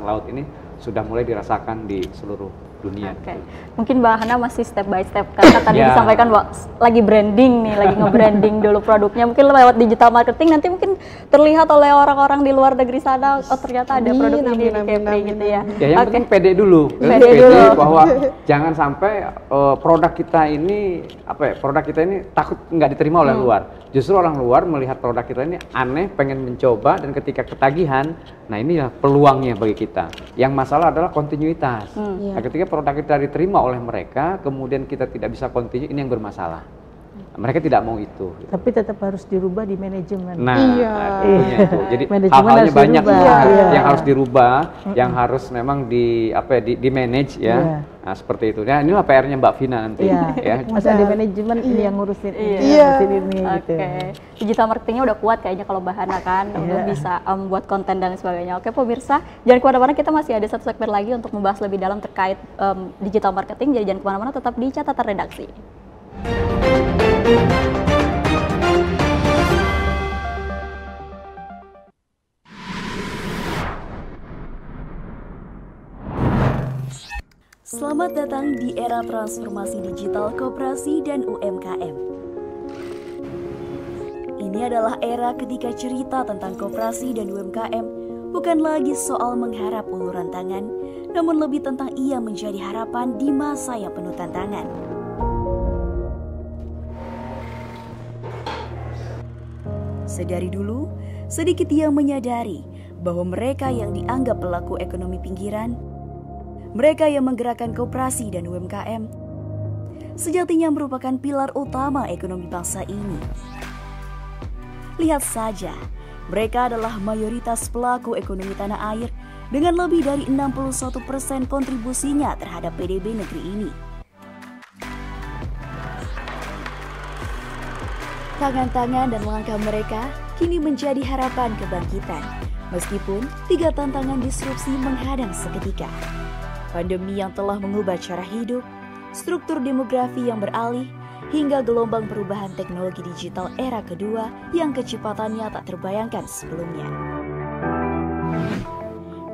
laut ini sudah mulai dirasakan di seluruh dunia. Oke. Mungkin Mbak Hana masih step by step karena tadi disampaikan bahwa lagi branding nih, lagi nge-branding dulu produknya. Mungkin lewat digital marketing nanti mungkin terlihat oleh orang-orang di luar negeri sana, oh ternyata ada produk ini di Kepri gitu ya. Ya yang penting pede dulu. Pede dulu bahwa jangan sampai produk kita ini produk kita ini takut nggak diterima oleh luar. Justru orang luar melihat produk kita ini aneh, pengen mencoba, dan ketika ketagihan, nah inilah peluangnya bagi kita. Yang masalah adalah kontinuitas. Nah, ketika produk kita diterima oleh mereka, kemudian kita tidak bisa continue, ini yang bermasalah. Mereka tidak mau itu. Tapi tetap harus dirubah di manajemen. Nah, itu. Jadi hal-halnya banyak yang harus dirubah, yang harus memang di manage ya. Nah, seperti itu. Nah, inilah PR-nya Mbak Vina nanti. Ya. Masa di manajemen ini yang ngurusin ini gitu. Digital marketingnya udah kuat kayaknya kalau Mbak Hana kan, udah bisa buat konten dan sebagainya. Oke, pemirsa, jangan kemana-mana, kita masih ada satu segmen lagi untuk membahas lebih dalam terkait digital marketing. Jadi jangan kemana-mana, tetap di catatan redaksi. Selamat datang di era transformasi digital koperasi dan UMKM. Ini adalah era ketika cerita tentang koperasi dan UMKM bukan lagi soal mengharap uluran tangan, namun lebih tentang ia menjadi harapan di masa yang penuh tantangan. Sedari dulu, sedikit ia menyadari bahwa mereka yang dianggap pelaku ekonomi pinggiran, mereka yang menggerakkan koperasi dan UMKM, sejatinya merupakan pilar utama ekonomi bangsa ini. Lihat saja, mereka adalah mayoritas pelaku ekonomi tanah air dengan lebih dari 61% kontribusinya terhadap PDB negeri ini. Tangan-tangan dan langkah mereka kini menjadi harapan kebangkitan, meskipun 3 tantangan disrupsi menghadang seketika. Pandemi yang telah mengubah cara hidup, struktur demografi yang beralih, hingga gelombang perubahan teknologi digital era kedua yang kecepatannya tak terbayangkan sebelumnya.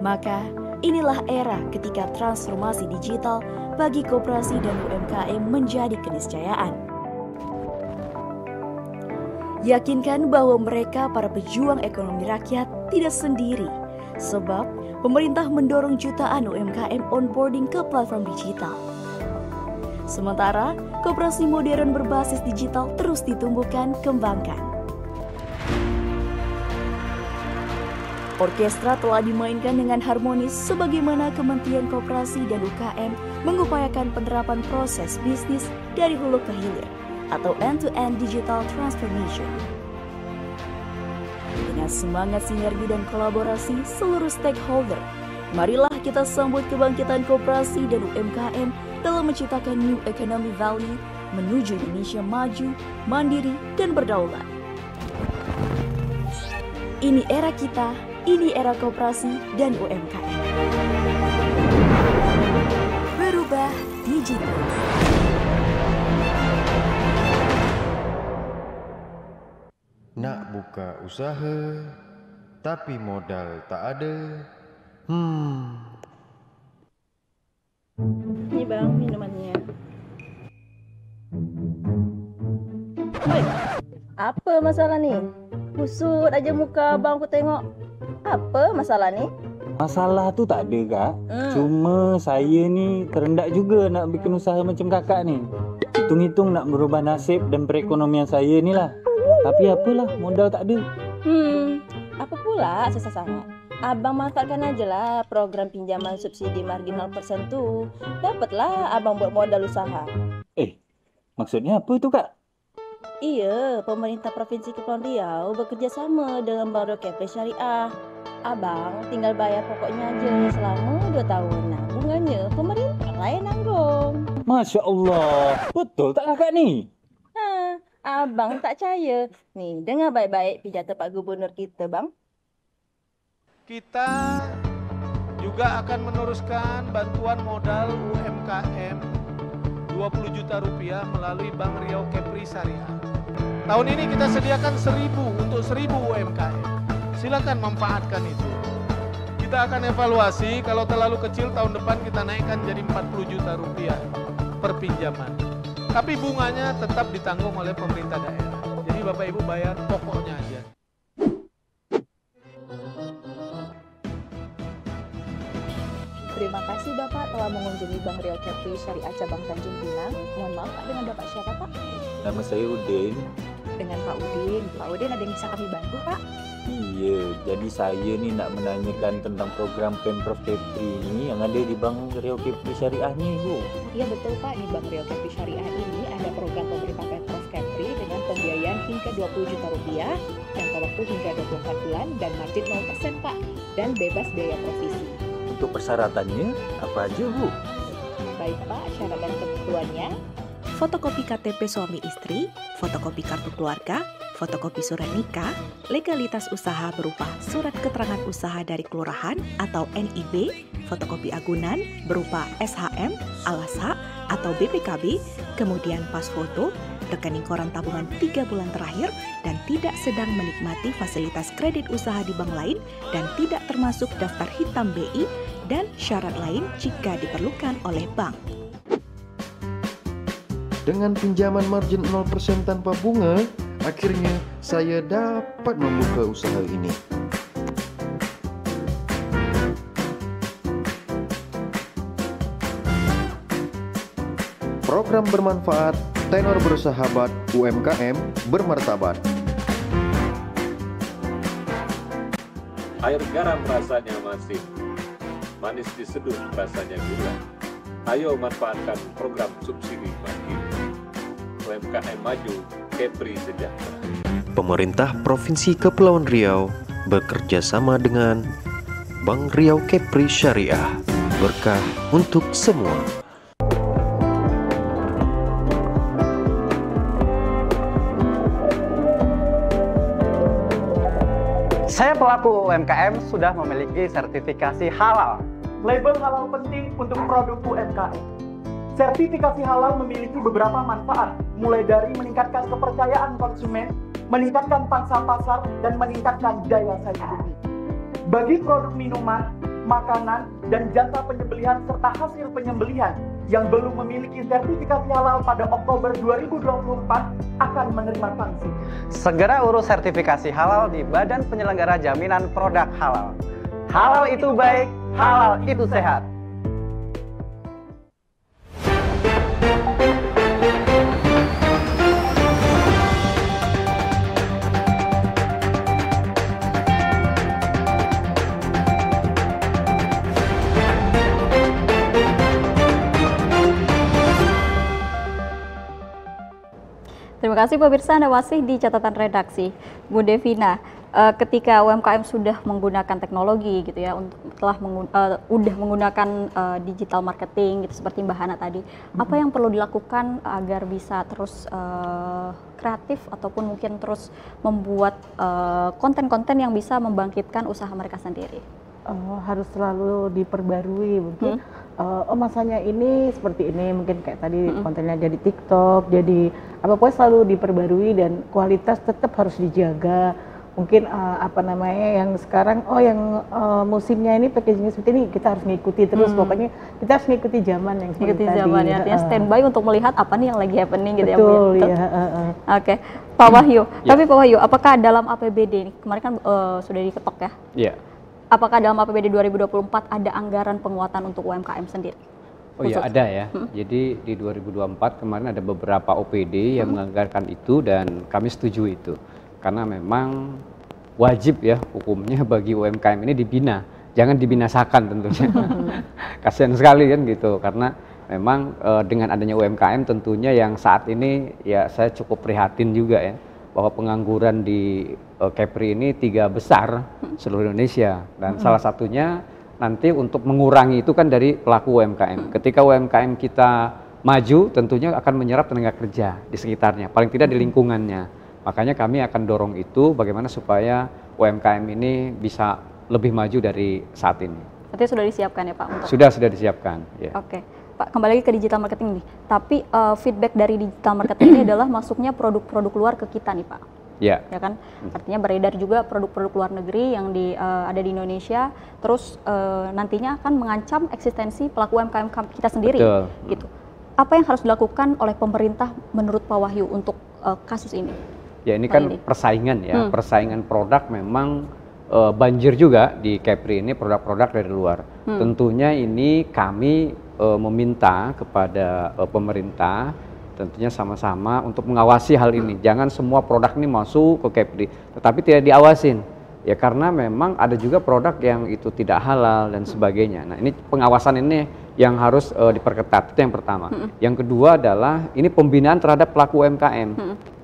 Maka, inilah era ketika transformasi digital bagi koperasi dan UMKM menjadi keniscayaan. Yakinkan bahwa mereka para pejuang ekonomi rakyat tidak sendiri, sebab pemerintah mendorong jutaan UMKM onboarding ke platform digital. Sementara, koperasi modern berbasis digital terus ditumbuhkan, kembangkan. Orkestra telah dimainkan dengan harmonis sebagaimana Kementerian Koperasi dan UKM mengupayakan penerapan proses bisnis dari hulu ke hilir atau end-to-end digital transformation. Dengan semangat sinergi dan kolaborasi seluruh stakeholder, marilah kita sambut kebangkitan koperasi dan UMKM dalam menciptakan new economic value menuju Indonesia maju, mandiri, dan berdaulat. Ini era kita, ini era koperasi dan UMKM. Berubah digital. Nak buka usaha, tapi modal tak ada. Ini bang minumannya. Woi, apa masalah nih? Kusut aja muka bang aku tengok. Apa masalah nih? Masalah tu tak ada kak. Cuma saya ni terendak juga nak bikin usaha macam kakak ni. Hitung-hitung nak merubah nasib dan perekonomian saya ni lah. Tapi apalah, modal tak ada. Apa pula susah sangat? Abang manfaatkan aja lah program pinjaman subsidi margin 0% tu. Dapatlah abang buat modal usaha. Maksudnya apa tu kak? Iya, pemerintah Provinsi Kepulauan Riau bekerja sama dengan Bank Riau Kepri Syariah. Abang tinggal bayar pokoknya aja selama 2 tahun. Nah, bunganya pemerintah lah yang nanggung. Masya Allah, betul tak kakak ni? Abang tak percaya. Nih, dengar baik-baik pidato Pak Gubernur kita, bang. Kita juga akan meneruskan bantuan modal UMKM 20 juta rupiah melalui Bank Riau Kepri Syariah. Tahun ini kita sediakan 1.000 untuk 1.000 UMKM. Silakan manfaatkan itu. Kita akan evaluasi, kalau terlalu kecil tahun depan kita naikkan jadi 40 juta rupiah per pinjaman. Tapi bunganya tetap ditanggung oleh pemerintah daerah. Jadi Bapak Ibu bayar pokoknya aja. Terima kasih Bapak telah mengunjungi Bank Riau Kepri Syariah Cabang Tanjung Pinang. Mohon maaf Pak, dengan Bapak siapa Pak? Nama saya Udin. Dengan Pak Udin. Pak Udin ada yang bisa kami bantu Pak? Iya, jadi saya ni nak menanyakan tentang program Pemprov Kepri ni yang ada di Bank Riau Kepri Syariah ni, Bu. Iya betul Pak, di Bank Riau Kepri Syariah ini ada program pemerintah Pemprov Kepri dengan pembiayaan hingga 20 juta rupiah, jangka waktu hingga 24 bulan dan margin 0% Pak, dan bebas biaya provisi. Untuk persyaratannya apa aja, Bu? Baik Pak, syarat dan ketentuannya: fotokopi KTP suami istri, fotokopi kartu keluarga, fotokopi surat nikah, legalitas usaha berupa surat keterangan usaha dari kelurahan atau NIB, fotokopi agunan berupa SHM, Alasa, atau BPKB, kemudian pas foto, rekening koran tabungan 3 bulan terakhir, dan tidak sedang menikmati fasilitas kredit usaha di bank lain dan tidak termasuk daftar hitam BI, dan syarat lain jika diperlukan oleh bank. Dengan pinjaman margin 0% tanpa bunga, akhirnya saya dapat membuka usaha ini. Program bermanfaat, tenor bersahabat, UMKM bermartabat. Air garam rasanya masin, manis diseduh rasanya gula. Ayo manfaatkan program subsidi margin. UMKM maju, Kepri sejahtera. Pemerintah Provinsi Kepulauan Riau bekerja sama dengan Bank Riau Kepri Syariah. Berkah untuk semua. Saya pelaku UMKM sudah memiliki sertifikasi halal. Label halal penting untuk produk UMKM. Sertifikasi halal memiliki beberapa manfaat, mulai dari meningkatkan kepercayaan konsumen, meningkatkan pangsa pasar, dan meningkatkan daya saing bumi. Bagi produk minuman, makanan, dan jasa penyembelihan serta hasil penyembelihan yang belum memiliki sertifikasi halal pada Oktober 2024 akan menerima sanksi. Segera urus sertifikasi halal di Badan Penyelenggara Jaminan Produk Halal. Halal itu baik, halal itu sehat. kasih pemirsa, Anda masih di catatan redaksi. Bu Devina, ketika UMKM sudah menggunakan teknologi gitu ya, udah menggunakan digital marketing gitu seperti Mbak Hana tadi, apa yang perlu dilakukan agar bisa terus kreatif ataupun mungkin terus membuat konten-konten yang bisa membangkitkan usaha mereka sendiri? Harus selalu diperbarui mungkin. Masanya ini seperti ini, mungkin kayak tadi kontennya jadi TikTok, jadi apa pokoknya selalu diperbarui dan kualitas tetap harus dijaga. Mungkin apa namanya yang sekarang yang musimnya ini packagingnya seperti ini, kita harus ngikuti terus. Pokoknya kita harus ngikuti zaman yang seperti Ngikuti tadi. zaman ya, artinya standby untuk melihat apa nih yang lagi happening gitu. Betul, ya Bu. ya. Oke, Pak Wahyu. Tapi Pak Wahyu, apakah dalam APBD ini kemarin kan sudah diketok ya? Iya. Apakah dalam APBD 2024 ada anggaran penguatan untuk UMKM sendiri? Oh iya, ada ya. Jadi di 2024 kemarin ada beberapa OPD yang menganggarkan itu dan kami setuju itu. Karena memang wajib ya hukumnya bagi UMKM ini dibina. Jangan dibinasakan tentunya. Kasihan sekali kan gitu. Karena memang dengan adanya UMKM tentunya yang saat ini ya saya cukup prihatin juga ya. Bahwa pengangguran di Kepri ini 3 besar seluruh Indonesia. Dan salah satunya nanti untuk mengurangi itu kan dari pelaku UMKM. Ketika UMKM kita maju tentunya akan menyerap tenaga kerja di sekitarnya, paling tidak di lingkungannya. Makanya kami akan dorong itu bagaimana supaya UMKM ini bisa lebih maju dari saat ini. Berarti sudah disiapkan ya Pak? Untuk... Sudah disiapkan. Ya. Oke. Pak, kembali lagi ke digital marketing nih. Tapi feedback dari digital marketing ini adalah masuknya produk-produk luar ke kita nih Pak. Ya. Ya kan? Artinya beredar juga produk-produk luar negeri yang ada di Indonesia, terus nantinya akan mengancam eksistensi pelaku UMKM kita sendiri. Betul. Gitu. Apa yang harus dilakukan oleh pemerintah menurut Pak Wahyu untuk kasus ini? Ya ini kan persaingan ya, persaingan produk memang banjir juga di Kepri ini produk-produk dari luar. Tentunya ini kami meminta kepada pemerintah tentunya sama-sama untuk mengawasi hal ini. Jangan semua produk ini masuk ke Kepri, tetapi tidak diawasin. Ya karena memang ada juga produk yang itu tidak halal dan sebagainya. Nah ini pengawasan ini yang harus diperketat, itu yang pertama. Yang kedua adalah ini pembinaan terhadap pelaku UMKM.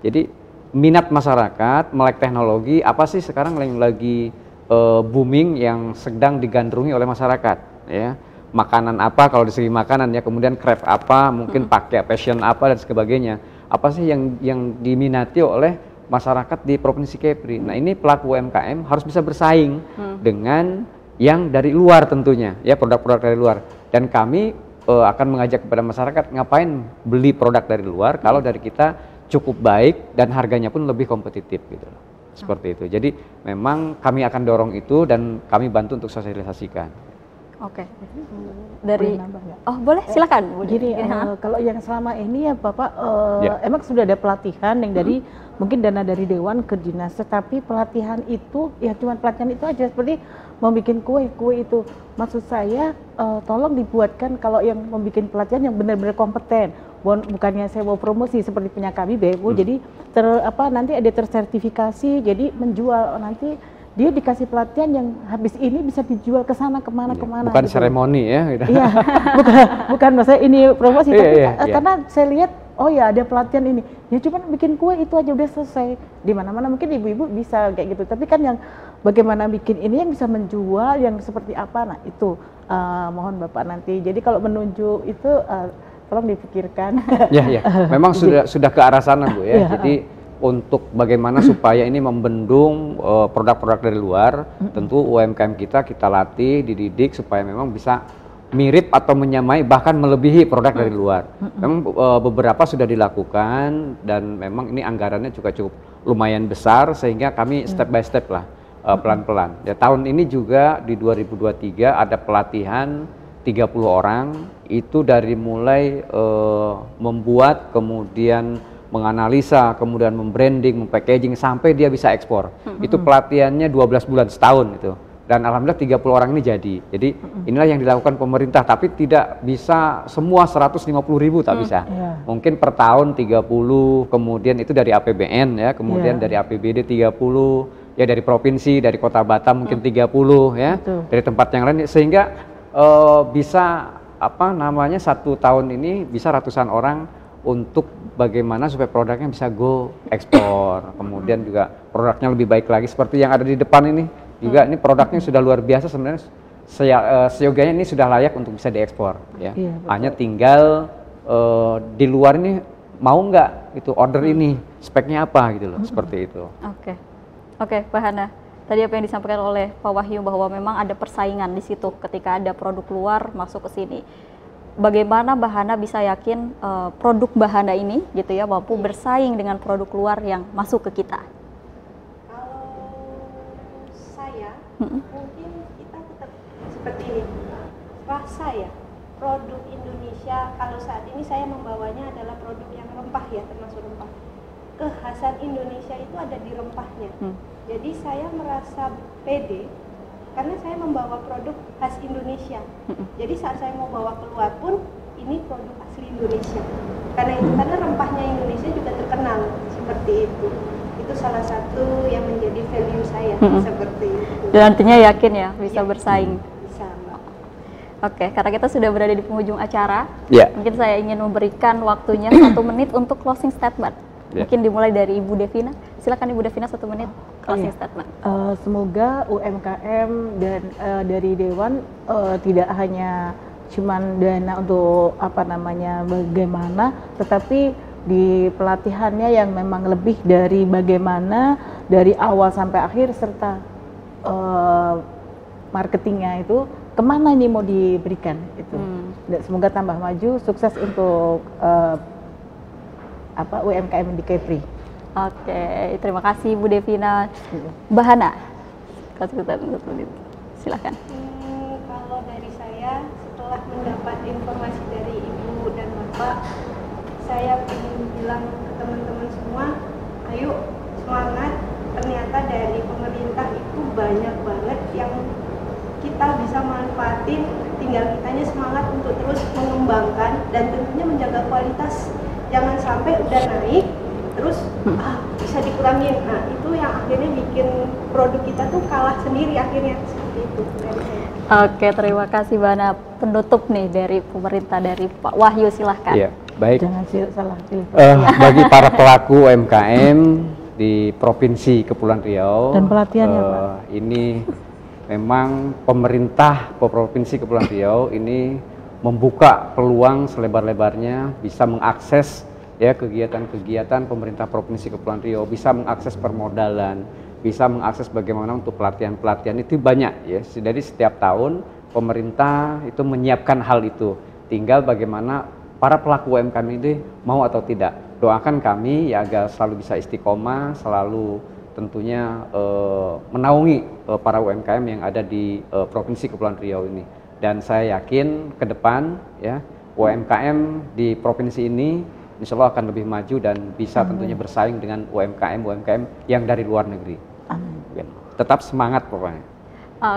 Jadi minat masyarakat, melek teknologi, apa sih sekarang yang lagi booming yang sedang digandrungi oleh masyarakat ya. Makanan apa kalau di segi makanan ya, kemudian craft apa, mungkin pakai fashion apa dan sebagainya. Apa sih yang diminati oleh masyarakat di Provinsi Kepri. Nah ini pelaku UMKM harus bisa bersaing dengan yang dari luar tentunya ya, produk-produk dari luar. Dan kami akan mengajak kepada masyarakat ngapain beli produk dari luar kalau dari kita cukup baik dan harganya pun lebih kompetitif gitu. Seperti itu. Jadi memang kami akan dorong itu dan kami bantu untuk sosialisasikan. Oke. Dari boleh silakan. Jadi kalau yang selama ini ya Bapak emang sudah ada pelatihan yang dari mungkin dana dari dewan ke dinas, tetapi pelatihan itu ya cuma pelatihan itu aja, seperti membuat kue itu. Maksud saya tolong dibuatkan kalau yang membuat pelatihan yang benar-benar kompeten. Bukannya saya mau promosi seperti punya kami BMU, jadi nanti ada tersertifikasi, jadi menjual nanti dia dikasih pelatihan yang habis ini bisa dijual ke sana kemana. Bukan gitu. Seremoni ya gitu. Iya, bukan maksudnya ini promosi, tapi karena saya lihat ada pelatihan ini ya cuma bikin kue itu aja udah selesai. Di mana-mana mungkin ibu-ibu bisa kayak gitu, tapi kan yang bagaimana bikin ini yang bisa menjual yang seperti apa, nah itu mohon Bapak nanti. Jadi kalau menunjuk itu tolong dipikirkan. Ya, memang sudah ke arah sana Bu ya. Jadi untuk bagaimana supaya ini membendung produk-produk dari luar, tentu UMKM kita latih, dididik supaya memang bisa mirip atau menyamai bahkan melebihi produk dari luar. Memang beberapa sudah dilakukan dan memang ini anggarannya juga cukup lumayan besar sehingga kami step by step lah pelan-pelan. Ya tahun ini juga di 2023 ada pelatihan 30 orang itu dari mulai membuat, kemudian menganalisa, kemudian membranding, packaging sampai dia bisa ekspor. Itu pelatihannya 12 bulan, setahun itu. Dan alhamdulillah 30 orang ini jadi. Jadi inilah yang dilakukan pemerintah, tapi tidak bisa semua 150.000 tak bisa. Mungkin per tahun 30, kemudian itu dari APBN ya, kemudian dari APBD 30, ya dari provinsi, dari Kota Batam mungkin 30 ya, dari tempat yang lain, sehingga bisa satu tahun ini bisa ratusan orang untuk bagaimana supaya produknya bisa go ekspor, kemudian juga produknya lebih baik lagi seperti yang ada di depan ini juga ini produknya sudah luar biasa sebenarnya. Seyogianya ini sudah layak untuk bisa diekspor ya. Hanya tinggal di luar ini mau nggak itu order ini speknya apa gitu loh, seperti itu. Oke, Pak Hana. Tadi apa yang disampaikan oleh Pak Wahyu bahwa memang ada persaingan di situ ketika ada produk luar masuk ke sini. Bagaimana Mbak Hana bisa yakin produk Mbak Hana ini gitu ya mampu bersaing dengan produk luar yang masuk ke kita? Kalau saya mungkin kita tetap seperti ini. Rasa ya produk Indonesia kalau saat ini saya membawanya adalah produk yang rempah ya, termasuk rempah. Kekhasan Indonesia itu ada di rempahnya. Jadi saya merasa pede karena saya membawa produk khas Indonesia. Jadi saat saya mau bawa keluar pun ini produk asli Indonesia. Karena rempahnya Indonesia juga terkenal seperti itu. Itu salah satu yang menjadi value saya seperti itu. Dan artinya yakin ya bisa bersaing. Bisa. Oke, karena kita sudah berada di penghujung acara, mungkin saya ingin memberikan waktunya 1 menit untuk closing statement. Mungkin dimulai dari Ibu Devina. Silakan Ibu Devina 1 menit closing statement. Semoga UMKM dan dari Dewan tidak hanya cuman dana untuk bagaimana, tetapi di pelatihannya yang memang lebih dari bagaimana dari awal sampai akhir serta marketingnya itu kemana nih mau diberikan itu. Dan semoga tambah maju, sukses untuk UMKM di Kepri. Oke, terima kasih Bu Devina. Mbak Hana, silakan. Kalau dari saya, setelah mendapat informasi dari Ibu dan Bapak, saya ingin bilang ke teman-teman semua, ayo semangat. Ternyata dari pemerintah itu banyak banget yang kita bisa manfaatin, tinggal kitanya semangat untuk terus mengembangkan dan tentunya menjaga kualitas. Jangan sampai udah naik terus bisa dikurangin. Nah, itu yang akhirnya bikin produk kita tuh kalah sendiri akhirnya, seperti itu dari saya. Oke, terima kasih Mbak Hana. Penutup nih dari pemerintah, dari Pak Wahyu, silahkan. Iya, baik. Jangan salah pilih. Bagi para pelaku UMKM di Provinsi Kepulauan Riau dan pelatihannya Pak. Ini memang pemerintah Provinsi Kepulauan Riau ini membuka peluang selebar-lebarnya, bisa mengakses ya kegiatan-kegiatan pemerintah Provinsi Kepulauan Riau, bisa mengakses permodalan, bisa mengakses bagaimana untuk pelatihan-pelatihan itu banyak ya. Jadi setiap tahun pemerintah itu menyiapkan hal itu. Tinggal bagaimana para pelaku UMKM ini mau atau tidak. Doakan kami ya agar selalu bisa istiqomah, selalu tentunya menaungi para UMKM yang ada di Provinsi Kepulauan Riau ini. Dan saya yakin ke depan ya UMKM di provinsi ini insya Allah akan lebih maju dan bisa tentunya bersaing dengan UMKM yang dari luar negeri. Amin. Tetap semangat pokoknya.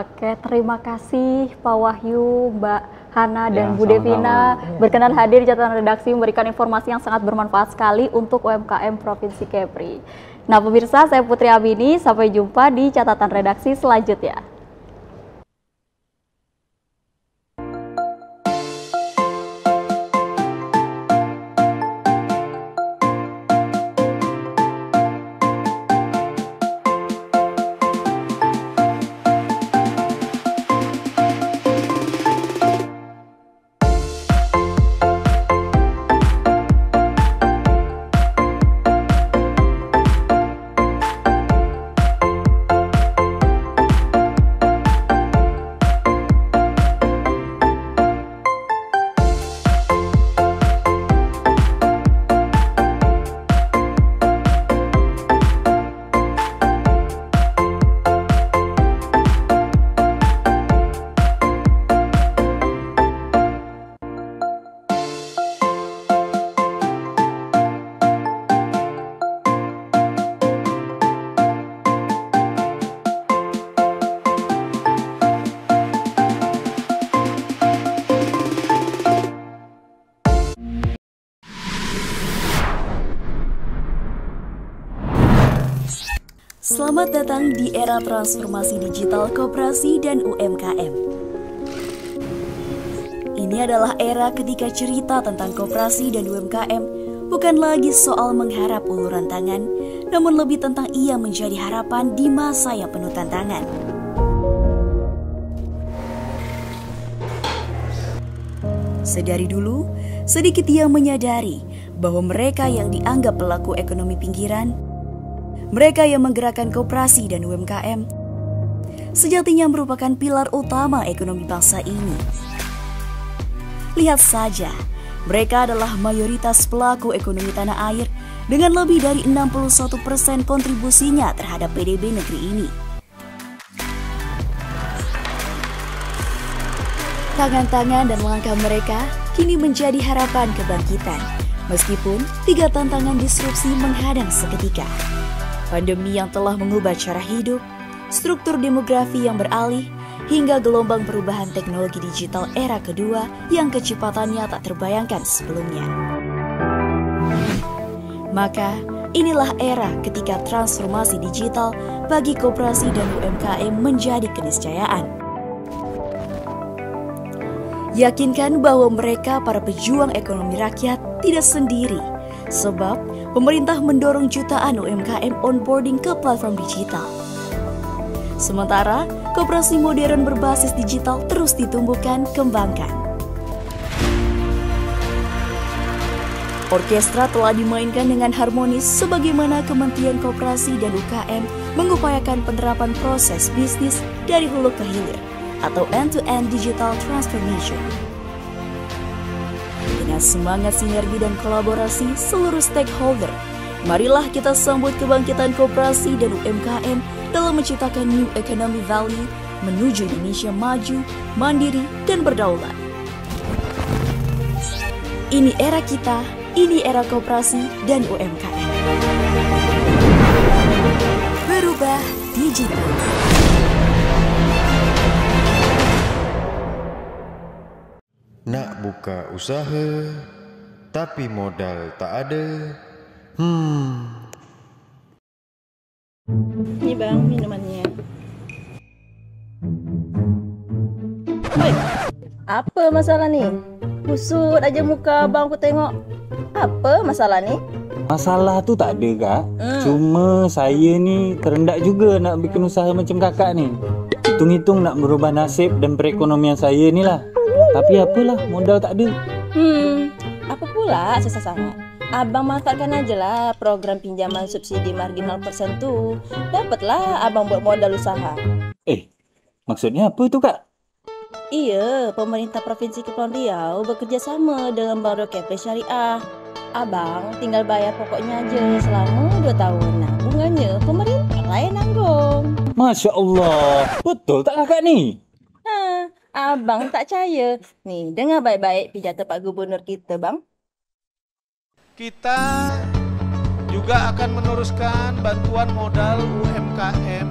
Oke, terima kasih Pak Wahyu, Mbak Hana dan Bu Devina berkenan hadir di catatan redaksi, memberikan informasi yang sangat bermanfaat sekali untuk UMKM Provinsi Kepri. Nah pemirsa, saya Putri Abini, sampai jumpa di catatan redaksi selanjutnya. Selamat datang di era transformasi digital koperasi dan UMKM. Ini adalah era ketika cerita tentang koperasi dan UMKM bukan lagi soal mengharap uluran tangan, namun lebih tentang ia menjadi harapan di masa yang penuh tantangan. Sedari dulu, sedikit ia menyadari bahwa mereka yang dianggap pelaku ekonomi pinggiran, mereka yang menggerakkan koperasi dan UMKM, sejatinya merupakan pilar utama ekonomi bangsa ini. Lihat saja, mereka adalah mayoritas pelaku ekonomi tanah air dengan lebih dari 61% kontribusinya terhadap PDB negeri ini. Tangan-tangan dan langkah mereka kini menjadi harapan kebangkitan, meskipun 3 tantangan disrupsi menghadang seketika. Pandemi yang telah mengubah cara hidup, struktur demografi yang beralih, hingga gelombang perubahan teknologi digital era kedua yang kecepatannya tak terbayangkan sebelumnya. Maka, inilah era ketika transformasi digital bagi koperasi dan UMKM menjadi keniscayaan. Yakinkan bahwa mereka para pejuang ekonomi rakyat tidak sendiri, sebab pemerintah mendorong jutaan UMKM onboarding ke platform digital. Sementara, koperasi modern berbasis digital terus ditumbuhkan, kembangkan. Orkestra telah dimainkan dengan harmonis sebagaimana Kementerian Koperasi dan UKM mengupayakan penerapan proses bisnis dari hulu ke hilir atau end-to-end digital transformation. Dengan semangat sinergi dan kolaborasi seluruh stakeholder, marilah kita sambut kebangkitan koperasi dan UMKM dalam menciptakan new economic value menuju Indonesia maju, mandiri, dan berdaulat. Ini era kita, ini era koperasi dan UMKM. Berubah digital. Nak buka usaha, tapi modal tak ada. Ini bang, minumannya. Woi, apa masalah nih? Kusut aja muka bang, aku tengok. Apa masalah nih? Masalah tu tak ada kak. Cuma saya ni terendak juga nak bikin usaha macam kakak ni. Hitung-hitung nak merubah nasib dan perekonomian saya ni lah. Tapi apalah, modal tak ada. Apa pula susah sangat? Abang manfaatkan aja lah program pinjaman subsidi marginal persen tu. Dapatlah abang buat modal usaha. Maksudnya apa tu kak? Iya, pemerintah Provinsi Kepulauan Riau bekerja sama dengan Bank Riau Capri Syariah. Abang tinggal bayar pokoknya aja selama 2 tahun. Nah, bunganya pemerintah lah yang nanggung. Masya Allah, betul tak kakak ni? Abang tak percaya. Nih, dengar baik-baik pidato Pak Gubernur kita, bang. Kita juga akan meneruskan bantuan modal UMKM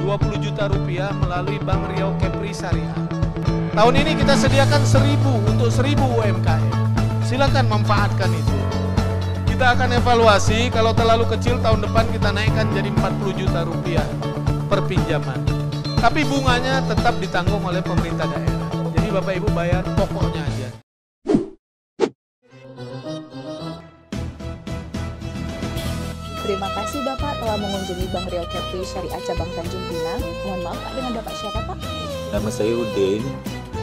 20 juta rupiah melalui Bank Riau Capri Syariah. Tahun ini kita sediakan 1.000 untuk 1.000 UMKM. Silakan manfaatkan itu. Kita akan evaluasi, kalau terlalu kecil tahun depan kita naikkan jadi 40 juta rupiah per pinjaman. Tapi bunganya tetap ditanggung oleh pemerintah daerah. Jadi Bapak Ibu bayar pokoknya aja. Terima kasih Bapak telah mengunjungi Bank Riau Capri Syariah Cabang Tanjung Pinang. Mohon maaf Pak, dengan Bapak siapa Pak? Nama saya Udin.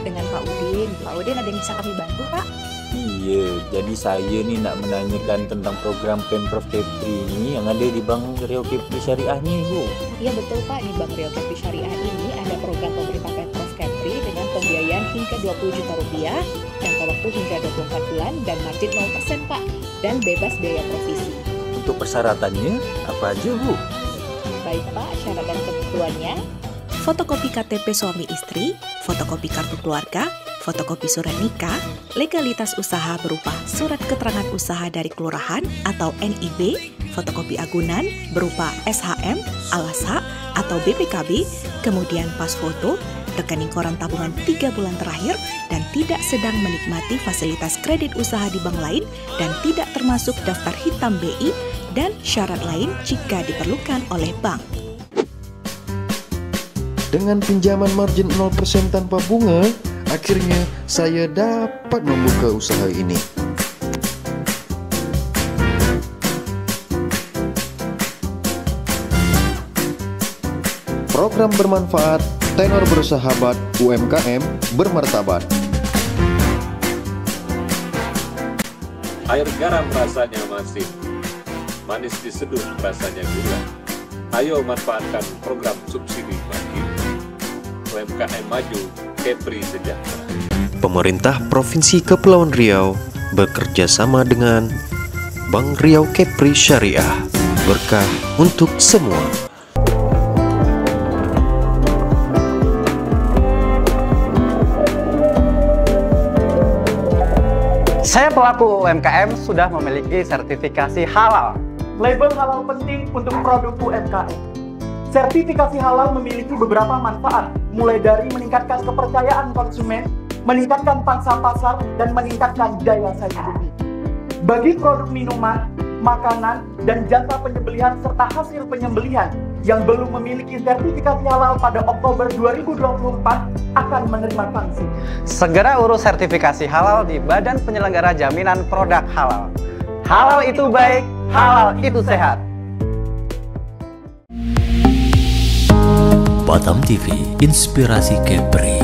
Dengan Pak Udin. Pak Udin ada yang bisa kami bantu Pak? Iya, jadi saya ni nak menanyakan tentang program Pemprov Capri ni yang ada di Bank Riau Capri Syariah ni, Bu. Iya betul Pak, di Bank Riau Capri Syariah ini ada program pemerintah Pemprov Capri dengan pembiayaan hingga 20 juta rupiah, jangka waktu hingga 24 bulan dan margin 0% Pak, dan bebas biaya provisi. Untuk persyaratannya apa aja, Bu? Baik Pak, syarat dan ketentuannya: fotokopi KTP suami istri, fotokopi kartu keluarga, fotokopi surat nikah, legalitas usaha berupa surat keterangan usaha dari kelurahan atau NIB, fotokopi agunan berupa SHM, Alashak atau BPKB, kemudian pas foto, rekening koran tabungan 3 bulan terakhir, dan tidak sedang menikmati fasilitas kredit usaha di bank lain dan tidak termasuk daftar hitam BI, dan syarat lain jika diperlukan oleh bank. Dengan pinjaman margin 0% tanpa bunga, akhirnya saya dapat membuka usaha ini. program bermanfaat, tenor bersahabat, UMKM bermartabat. Air garam rasanya masin, manis diseduh rasanya gula. Ayo manfaatkan program subsidi mandiri. UMKM maju, Kepri sejahtera. Pemerintah Provinsi Kepulauan Riau bekerja sama dengan Bank Riau Kepri Syariah. Berkah untuk semua. Saya pelaku UMKM sudah memiliki sertifikasi halal. Label halal penting untuk produk UMKM. Sertifikasi halal memiliki beberapa manfaat, mulai dari meningkatkan kepercayaan konsumen, meningkatkan pangsa pasar, dan meningkatkan daya saing bumi. Bagi produk minuman, makanan, dan jasa penyembelihan serta hasil penyembelihan yang belum memiliki sertifikasi halal pada Oktober 2024 akan menerima sanksi. Segera urus sertifikasi halal di Badan Penyelenggara Jaminan Produk Halal. Halal itu baik, halal itu sehat. Batam TV, inspirasi Kepri.